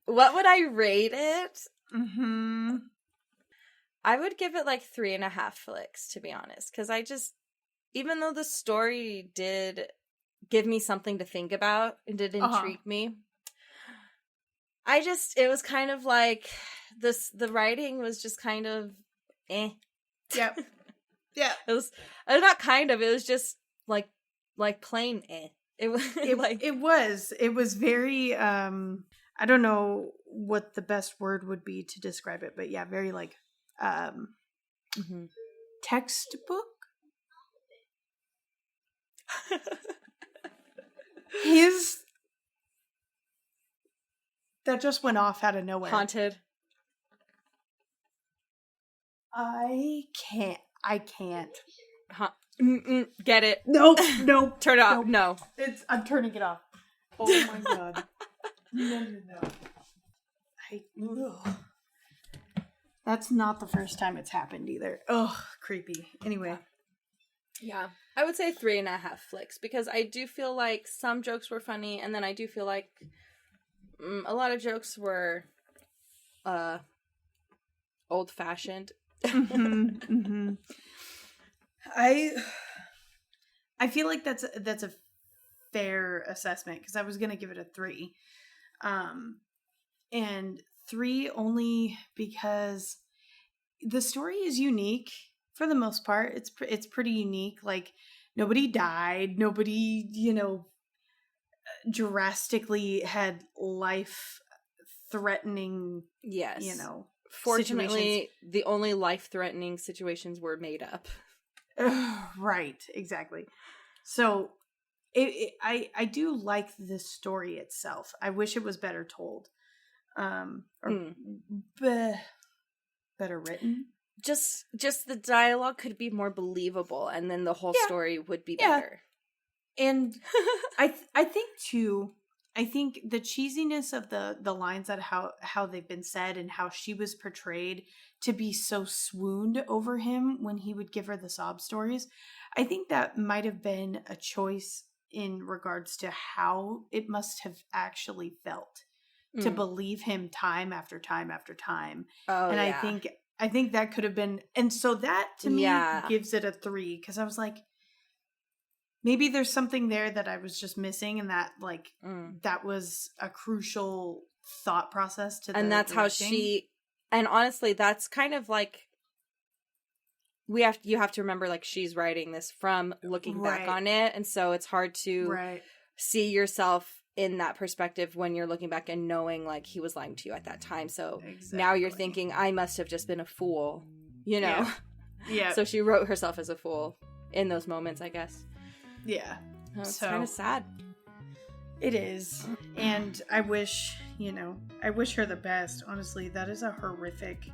What would I rate it? Mm-hmm. I would give it like 3.5 flicks, to be honest. Because even though the story did give me something to think about and did intrigue me, it was kind of like the writing was just kind of eh. Yep. Yeah. It was not kind of, it was just like plain eh. It was very I don't know what the best word would be to describe it, but yeah, very like textbook. That just went off out of nowhere. Haunted. I can't. Get it? Nope. Turn it off. No. I'm turning it off. Oh my god. No. That's not the first time it's happened either. Ugh, creepy. Anyway. Yeah. I would say 3.5 flicks because I do feel like some jokes were funny, and then I do feel like a lot of jokes were old-fashioned. I feel like that's a fair assessment because I was gonna give it a 3, and 3 only because the story is unique for the most part. It's pretty unique. Like nobody died, nobody drastically had life-threatening. Yes. situations. Fortunately, the only life-threatening situations were made up. Right, exactly. So, I do like the story itself. I wish it was better told, better written. Just the dialogue could be more believable, and then the whole story would be better. And I think too. I think the cheesiness of the lines that how they've been said and how she was portrayed to be so swooned over him when he would give her the sob stories, I think that might have been a choice in regards to how it must have actually felt to believe him time after time after time. Oh, and yeah. I think that could have been, and so that to me gives it a 3 because I was like, maybe there's something there that I was just missing, and that that was a crucial thought process to the and that's directing. How she, and honestly, that's kind of like you have to remember, like, she's writing this from looking back on it, and so it's hard to see yourself in that perspective when you're looking back and knowing like he was lying to you at that time. So now you're thinking, I must have just been a fool, Yeah. So she wrote herself as a fool in those moments, I guess. Yeah. It's kind of sad. It is. And I wish her the best. Honestly, that is a horrific,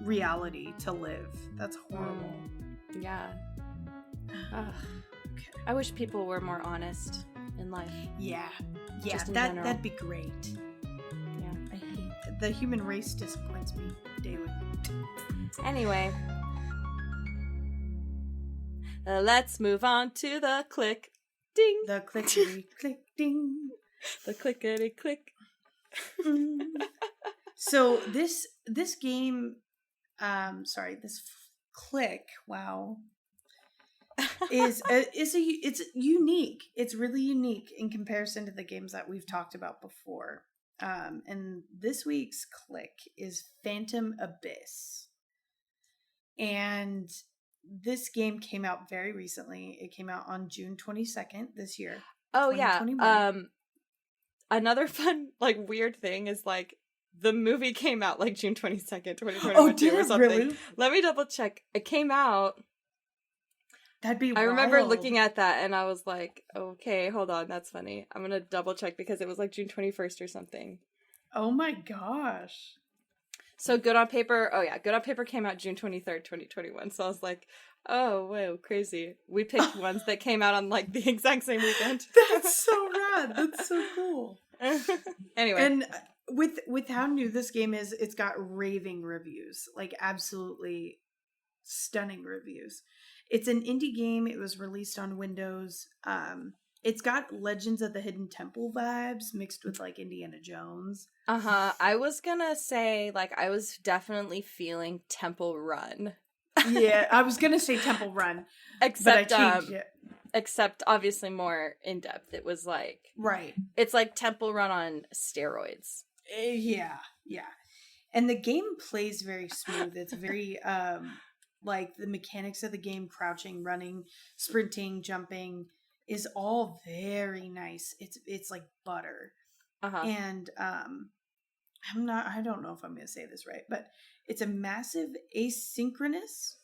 reality to live. That's horrible. Yeah. I wish people were more honest in life. Yeah. Yeah, that'd be great. Yeah. I hate the human race disappoints me daily. Anyway. Let's move on to the click. Ding. The clickety click ding. The clickety click. So this game, this click, wow, it's unique. It's really unique in comparison to the games that we've talked about before. And this week's click is Phantom Abyss. And this game came out very recently. It came out on June 22nd this year. Oh, yeah. Another fun, weird thing is, the movie came out, June 22nd, 2021 or something. Really? Let me double check. It came out That'd be I remember wild. looking at that and I was like, okay, hold on, that's funny. I'm gonna double check because it was like June 21st or something. Oh my gosh. So Good on Paper, Good on Paper came out June 23rd, 2021. So I was like, oh, whoa, crazy. We picked ones that came out on like the exact same weekend. That's so rad. That's so cool. Anyway. And with how new this game is, it's got raving reviews. Like absolutely stunning reviews. It's an indie game. It was released on Windows. It's got Legends of the Hidden Temple vibes mixed with like Indiana Jones. I was gonna say, like, I was definitely feeling Temple Run. Yeah, I was gonna say Temple Run, Except, but I changed it. Except obviously more in depth. It was like, Right. it's like Temple Run on steroids. Yeah. And the game plays very smooth. It's very like the mechanics of the game, crouching, running, sprinting, jumping is all very nice. It's like butter. And I don't know if I'm going to say this right, but it's a massive asynchronous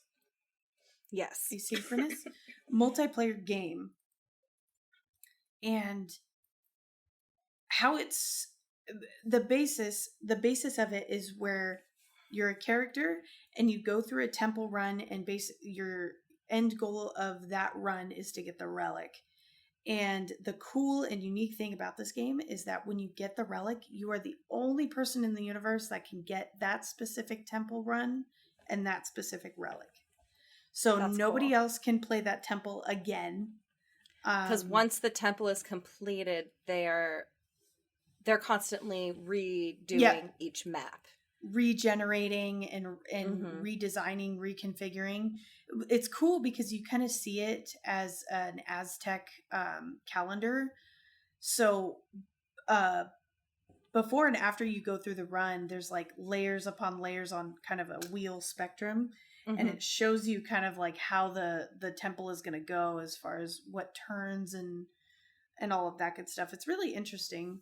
multiplayer game. And how it's the basis of it is where you're a character and you go through a temple run, and your end goal of that run is to get the relic. And the cool and unique thing about this game is that when you get the relic, you are the only person in the universe that can get that specific temple run and that specific relic. So That's nobody cool. else can play that temple again. Because once the temple is completed, they're constantly redoing each map, regenerating and redesigning, reconfiguring. It's cool because you kind of see it as an Aztec calendar. So before and after you go through the run, there's like layers upon layers on kind of a wheel spectrum. And it shows you kind of like how the temple is going to go as far as what turns and all of that good stuff. It's really interesting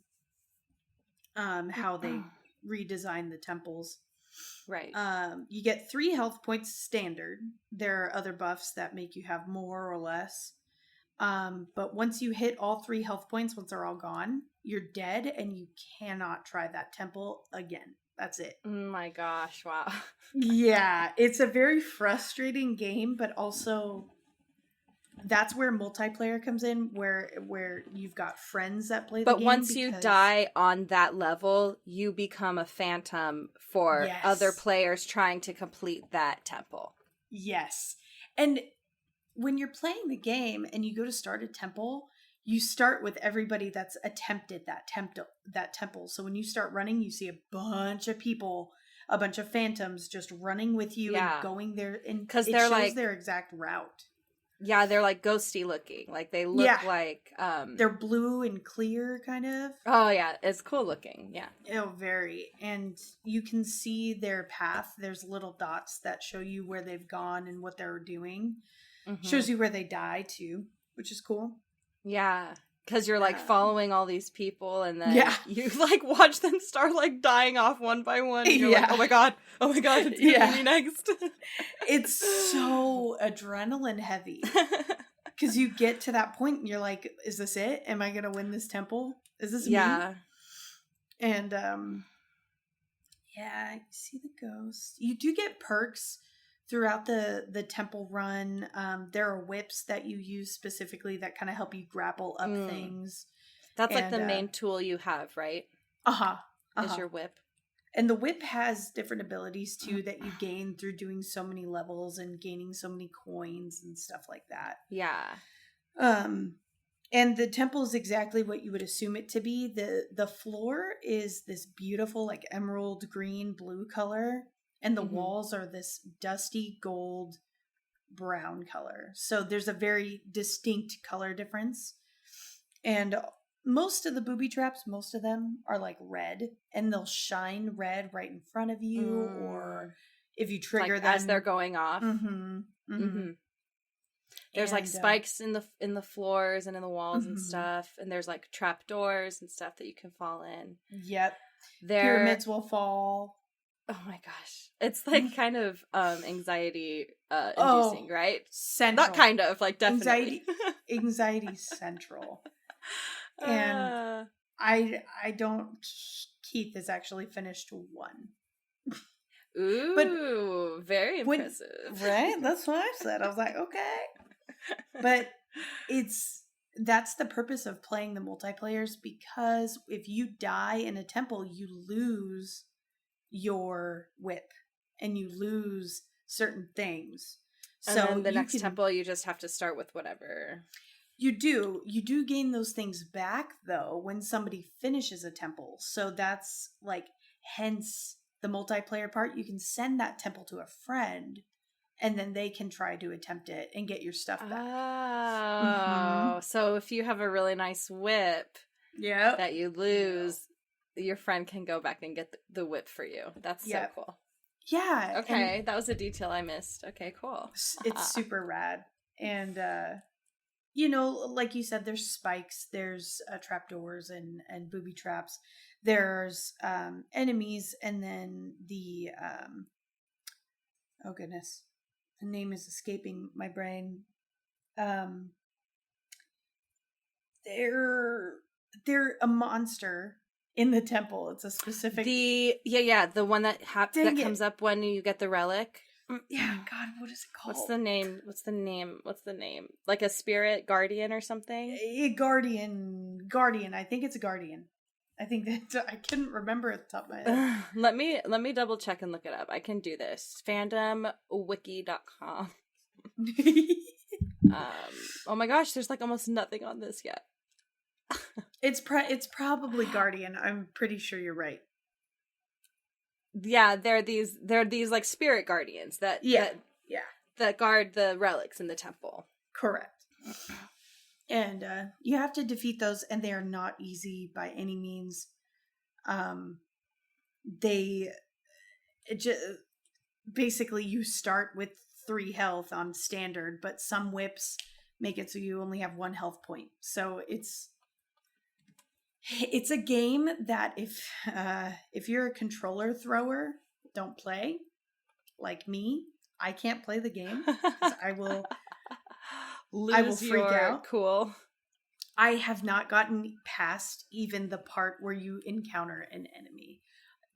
how they redesign the temples. Right. You get 3 health points standard. There are other buffs that make you have more or less. But once you hit all 3 health points, once they're all gone, you're dead and you cannot try that temple again. That's it. Oh my gosh, wow. Yeah, it's a very frustrating game, but also that's where multiplayer comes in, where you've got friends that play the game. But once you die on that level, you become a phantom for other players trying to complete that temple. Yes. And when you're playing the game and you go to start a temple, you start with everybody that's attempted that temple. So when you start running, you see a bunch of people, a bunch of phantoms just running with you and going there, and because it shows like their exact route. Yeah, they're like ghosty looking. Like they look like they're blue and clear, kind of. Oh yeah, it's cool looking. Yeah. Oh, very. And you can see their path. There's little dots that show you where they've gone and what they're doing. Shows you where they die too, which is cool. Yeah, because you're like following all these people, and then you like watch them start like dying off one by one. And you're like, oh my god, it's gonna be me next. It's so adrenaline heavy because you get to that point and you're like, is this it? Am I gonna win this temple? Is this me? And you see the ghost. You do get perks throughout the temple run. There are whips that you use specifically that kind of help you grapple up things. That's like the main tool you have, right? Is your whip. And the whip has different abilities too that you gain through doing so many levels and gaining so many coins and stuff like that. Yeah. And the temple is exactly what you would assume it to be. The floor is this beautiful like emerald green blue color. And the walls are this dusty gold brown color. So there's a very distinct color difference. And most of the booby traps, most of them are like red. And they'll shine red right in front of you. Or if you trigger like them. as they're going off. There's like spikes in the floors and in the walls and stuff. And there's like trap doors and stuff that you can fall in. Yep. Pyramids will fall. Oh my gosh. It's like kind of anxiety Oh, inducing, right? Central. Not kind of, like definitely. Anxiety central. And I don't. Keith has actually finished one. Ooh, very impressive. Right? That's what I said. I was like, okay. But that's the purpose of playing the multiplayers, because if you die in a temple, you lose your whip and you lose certain things. And So then the next temple, you just have to start with whatever. You do gain those things back, though, when somebody finishes a temple. So that's like, hence the multiplayer part. You can send that temple to a friend, and then they can try to attempt it and get your stuff back. Oh, so if you have a really nice whip that you lose, your friend can go back and get the whip for you. That's so cool. Yeah. Okay, that was a detail I missed. Okay, cool. It's super rad. And, like you said, there's spikes, there's trapdoors and booby traps. There's enemies, and then the, oh goodness, the name is escaping my brain. They're a monster in the temple. It's a specific the one that comes up when you get the relic. Yeah, God, what is it called? What's the name? Like a spirit guardian or something? A guardian. I think it's a guardian. I think that I couldn't remember at the top of my head. Let me double check and look it up. I can do this. Fandomwiki.com. Oh my gosh, there's like almost nothing on this yet. It's probably guardian. I'm pretty sure you're right. Yeah, they're these like spirit guardians that guard the relics in the temple. Correct. And you have to defeat those, and they are not easy by any means. Basically you start with 3 health on standard, but some whips make it so you only have 1 health point. So it's a game that if you're a controller thrower, don't play. Like me, I can't play the game. I will freak out. Cool. I have not gotten past even the part where you encounter an enemy.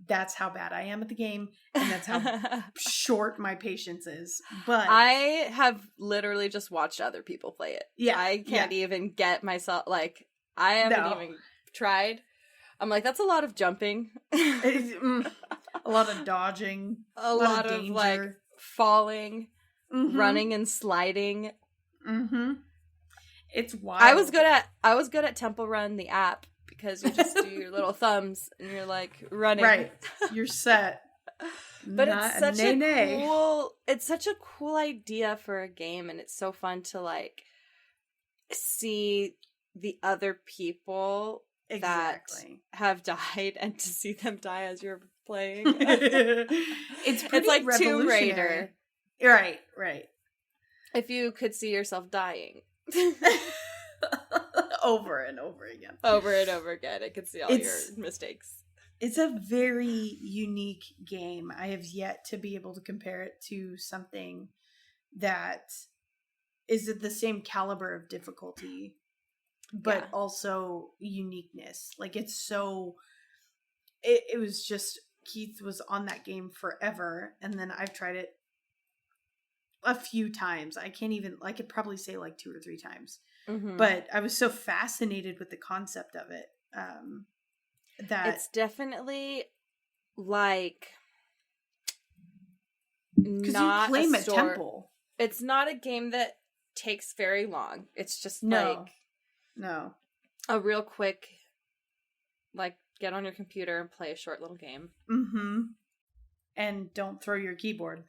That's how bad I am at the game, and that's how short my patience is. But I have literally just watched other people play it. Yeah, I can't even get myself, like, I haven't even tried. I'm like, that's a lot of jumping. A lot of dodging. A lot of like falling, running and sliding. Mm-hmm. It's wild. I was good at Temple Run, the app, because you just do your little thumbs and you're like running. Right. You're set. But it's such a cool idea for a game, and it's so fun to like see the other people that have died and to see them die as you're playing. It's like Tomb Raider. Right. If you could see yourself dying. Over and over again. I could see all your mistakes. It's a very unique game. I have yet to be able to compare it to something that is at the same caliber of difficulty, but also uniqueness. Like, it's so... It was just... Keith was on that game forever, and then I've tried it a few times. I could probably say like 2 or 3 times. Mm-hmm. But I was so fascinated with the concept of it. That it's definitely like not you claim a temple. It's not a game that takes very long. It's just no a real quick, like, get on your computer and play a short little game. Mm-hmm. And don't throw your keyboard.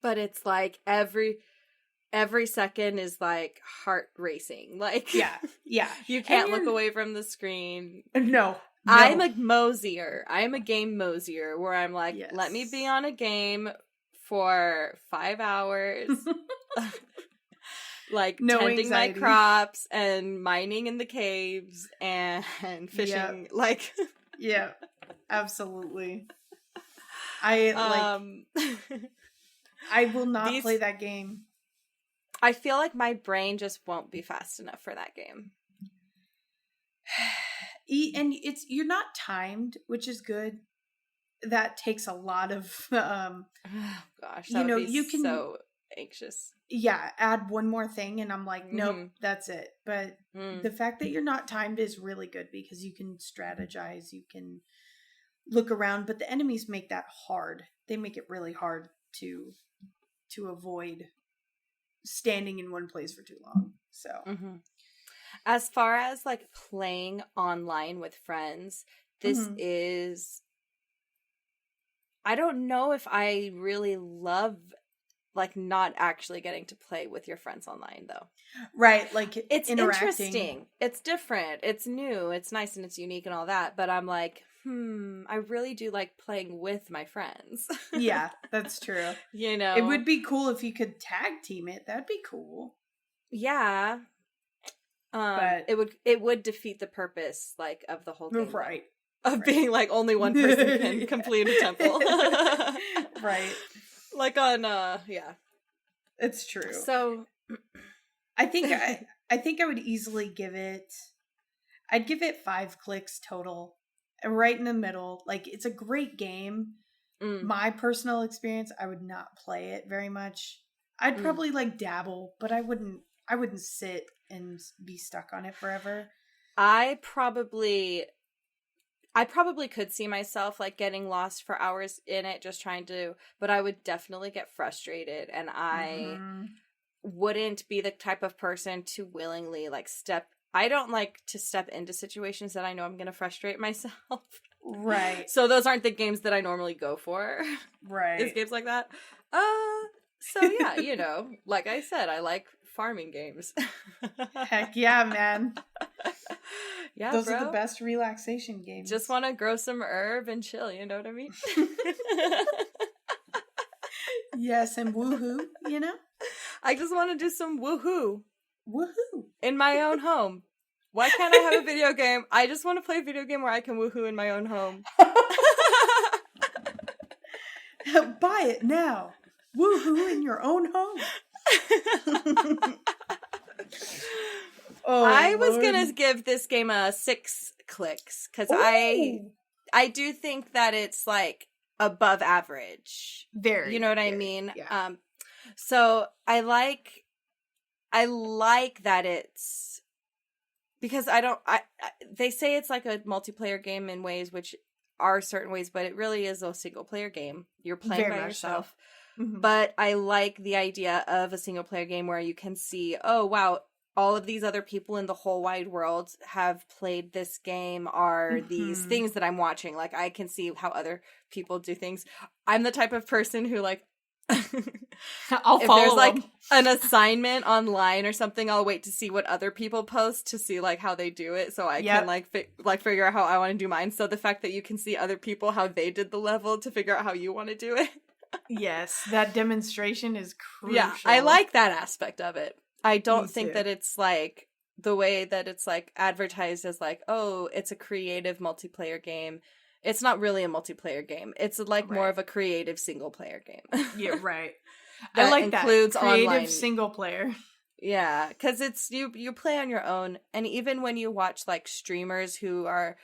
But it's like every second is like heart racing. Like, yeah. You can't look away from the screen. No. I'm a mosier. I'm a game mosier where I'm like, let me be on a game for 5 hours. Like, tending my crops and mining in the caves and fishing. Yeah, absolutely. I will not play that game. I feel like my brain just won't be fast enough for that game. And you're not timed, which is good. That takes a lot of Oh, gosh, that would be you can so anxious. Yeah, add one more thing and I'm like, nope, that's it. But the fact that you're not timed is really good because you can strategize, you can look around, but the enemies make that hard. They make it really hard to avoid standing in one place for too long. So as far as like playing online with friends, this is, I don't know if I really love like not actually getting to play with your friends online though. Right, like it's interesting. It's different. It's new. It's nice and it's unique and all that, but I'm like, I really do like playing with my friends. Yeah, that's true. You know, it would be cool if you could tag team it. That'd be cool. Yeah. But it would defeat the purpose like of the whole game. Right. Of being like only one person can complete a temple. Right. Like on It's true. So I think I would easily I'd give it 5 clicks total. Right in the middle. Like, it's a great game. My personal experience, I would not play it very much. I'd probably like dabble, but I wouldn't sit and be stuck on it forever. I probably could see myself like getting lost for hours in it just trying to, but I would definitely get frustrated, and I wouldn't be the type of person to willingly like I don't like to step into situations that I know I'm going to frustrate myself. Right. So those aren't the games that I normally go for. Right. It's games like that. So yeah, you know, like I said, I like farming games. Heck yeah, man. Yeah, those bro. are the best relaxation games. Just want to grow some herb and chill, you know what I mean? Yes, and woohoo, you know? I just want to do some woohoo. Woohoo. In my own home. Why can't I have a video game? I just want to play a video game where I can woohoo in my own home. Buy it now. Woohoo in your own home. I was gonna give this game a 6 clicks because I do think that it's like above average. Very. You know what I mean? Yeah. So I like that it's because they say it's like a multiplayer game in ways which are certain ways, but it really is a single player game. You're playing by yourself. So. But I like the idea of a single player game where you can see, oh wow, all of these other people in the whole wide world have played this game, are these things that I'm watching. Like, I can see how other people do things. I'm the type of person who, like, I'll follow if there's, like, them. an assignment online or something, I'll wait to see what other people post to see, like, how they do it so I can, like, figure out how I want to do mine. So the fact that you can see other people, how they did the level to figure out how you want to do it. Yes, that demonstration is crucial. Yeah, I like that aspect of it. I don't think that it's like the way that it's like advertised as like, oh, it's a creative multiplayer game. It's not really a multiplayer game. It's like more of a creative single player game. Yeah, right. I like includes that. Creative online single player. Yeah, because it's you play on your own, and even when you watch like streamers there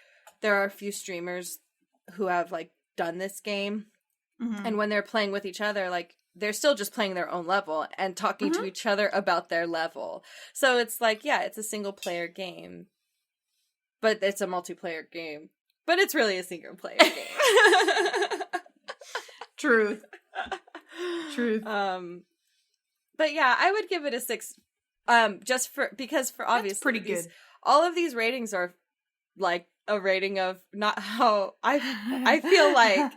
are a few streamers who have like done this game, and when they're playing with each other, like they're still just playing their own level and talking to each other about their level. So it's like, yeah, it's a single player game, but it's a multiplayer game, but it's really a single player game. Truth. But yeah, I would give it a 6. Just because obviously that's pretty good. All of these ratings are like a rating of not how I feel like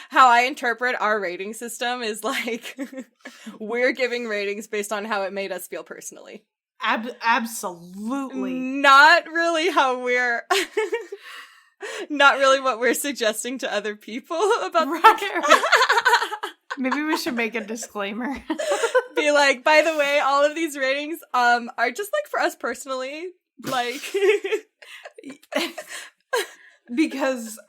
how I interpret our rating system is like we're giving ratings based on how it made us feel personally. Absolutely. Not really how we're not really what we're suggesting to other people about Maybe we should make a disclaimer. Be like, by the way, all of these ratings are just like for us personally. Like because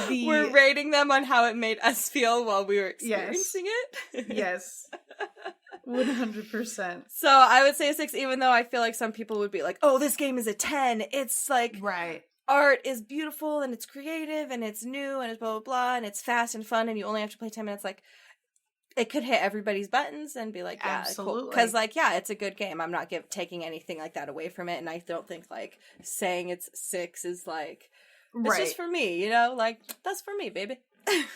we're rating them on how it made us feel while we were experiencing it. Yes. 100%. So I would say a 6, even though I feel like some people would be like, oh, this game is a 10. It's like, right. art is beautiful and it's creative and it's new and it's blah, blah, blah, and it's fast and fun and you only have to play 10 minutes. Like, it could hit everybody's buttons and be like, yeah, absolutely. Because, like, yeah, it's a good game. I'm not taking anything like that away from it. And I don't think, like, saying it's 6 is like, it's just for me, you know? Like, that's for me, baby.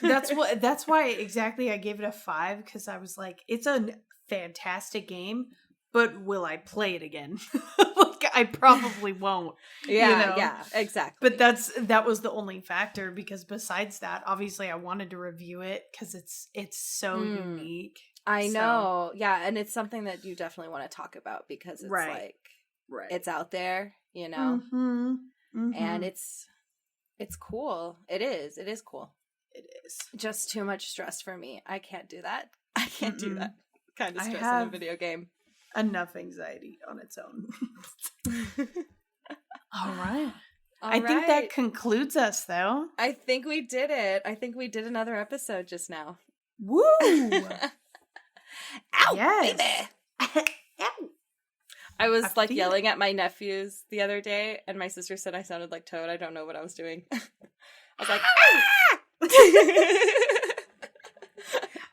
That's why exactly I gave it a 5, because I was like, it's a fantastic game, but will I play it again? Like, I probably won't. Yeah, you know? Yeah, exactly. But that was the only factor, because besides that, obviously I wanted to review it because it's so unique. I know. Yeah, and it's something that you definitely want to talk about because it's like it's out there, you know. Mm-hmm. Mm-hmm. And it's cool. It is cool. It is. Just too much stress for me. I can't do that. I can't do that kind of stress in a video game. Enough anxiety on its own. All right. I think that concludes us, though. I think we did it. I think we did another episode just now. Woo! Ow, yes. baby. Ow. I was like yelling at my nephews the other day, and my sister said I sounded like Toad. I don't know what I was doing. I was like,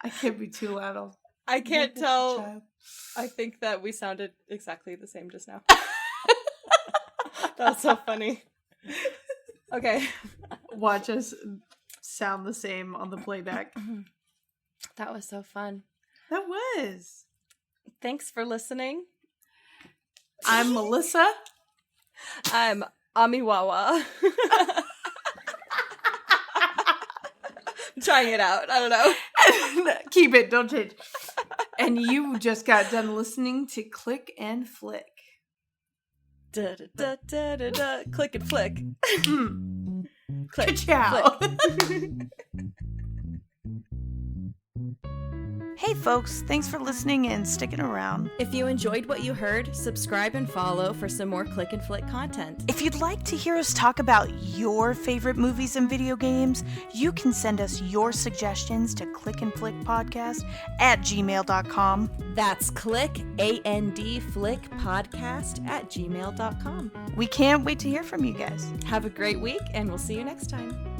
I can't be too loud. I can't tell. I think that we sounded exactly the same just now. That was so funny. Okay. Watch us sound the same on the playback. That was so fun. That was. Thanks for listening. I'm Melissa. I'm Amiwawa. I'm trying it out. I don't know. Keep it. Don't change. And you just got done listening to Click and Flick. Da, da, da, da, da, da. Click and flick. Click. Ciao. Flick. Hey folks, thanks for listening and sticking around. If you enjoyed what you heard, subscribe and follow for some more Click and Flick content. If you'd like to hear us talk about your favorite movies and video games, you can send us your suggestions to clickandflickpodcast@gmail.com. That's click, A-N-D, flick podcast@gmail.com. We can't wait to hear from you guys. Have a great week, and we'll see you next time.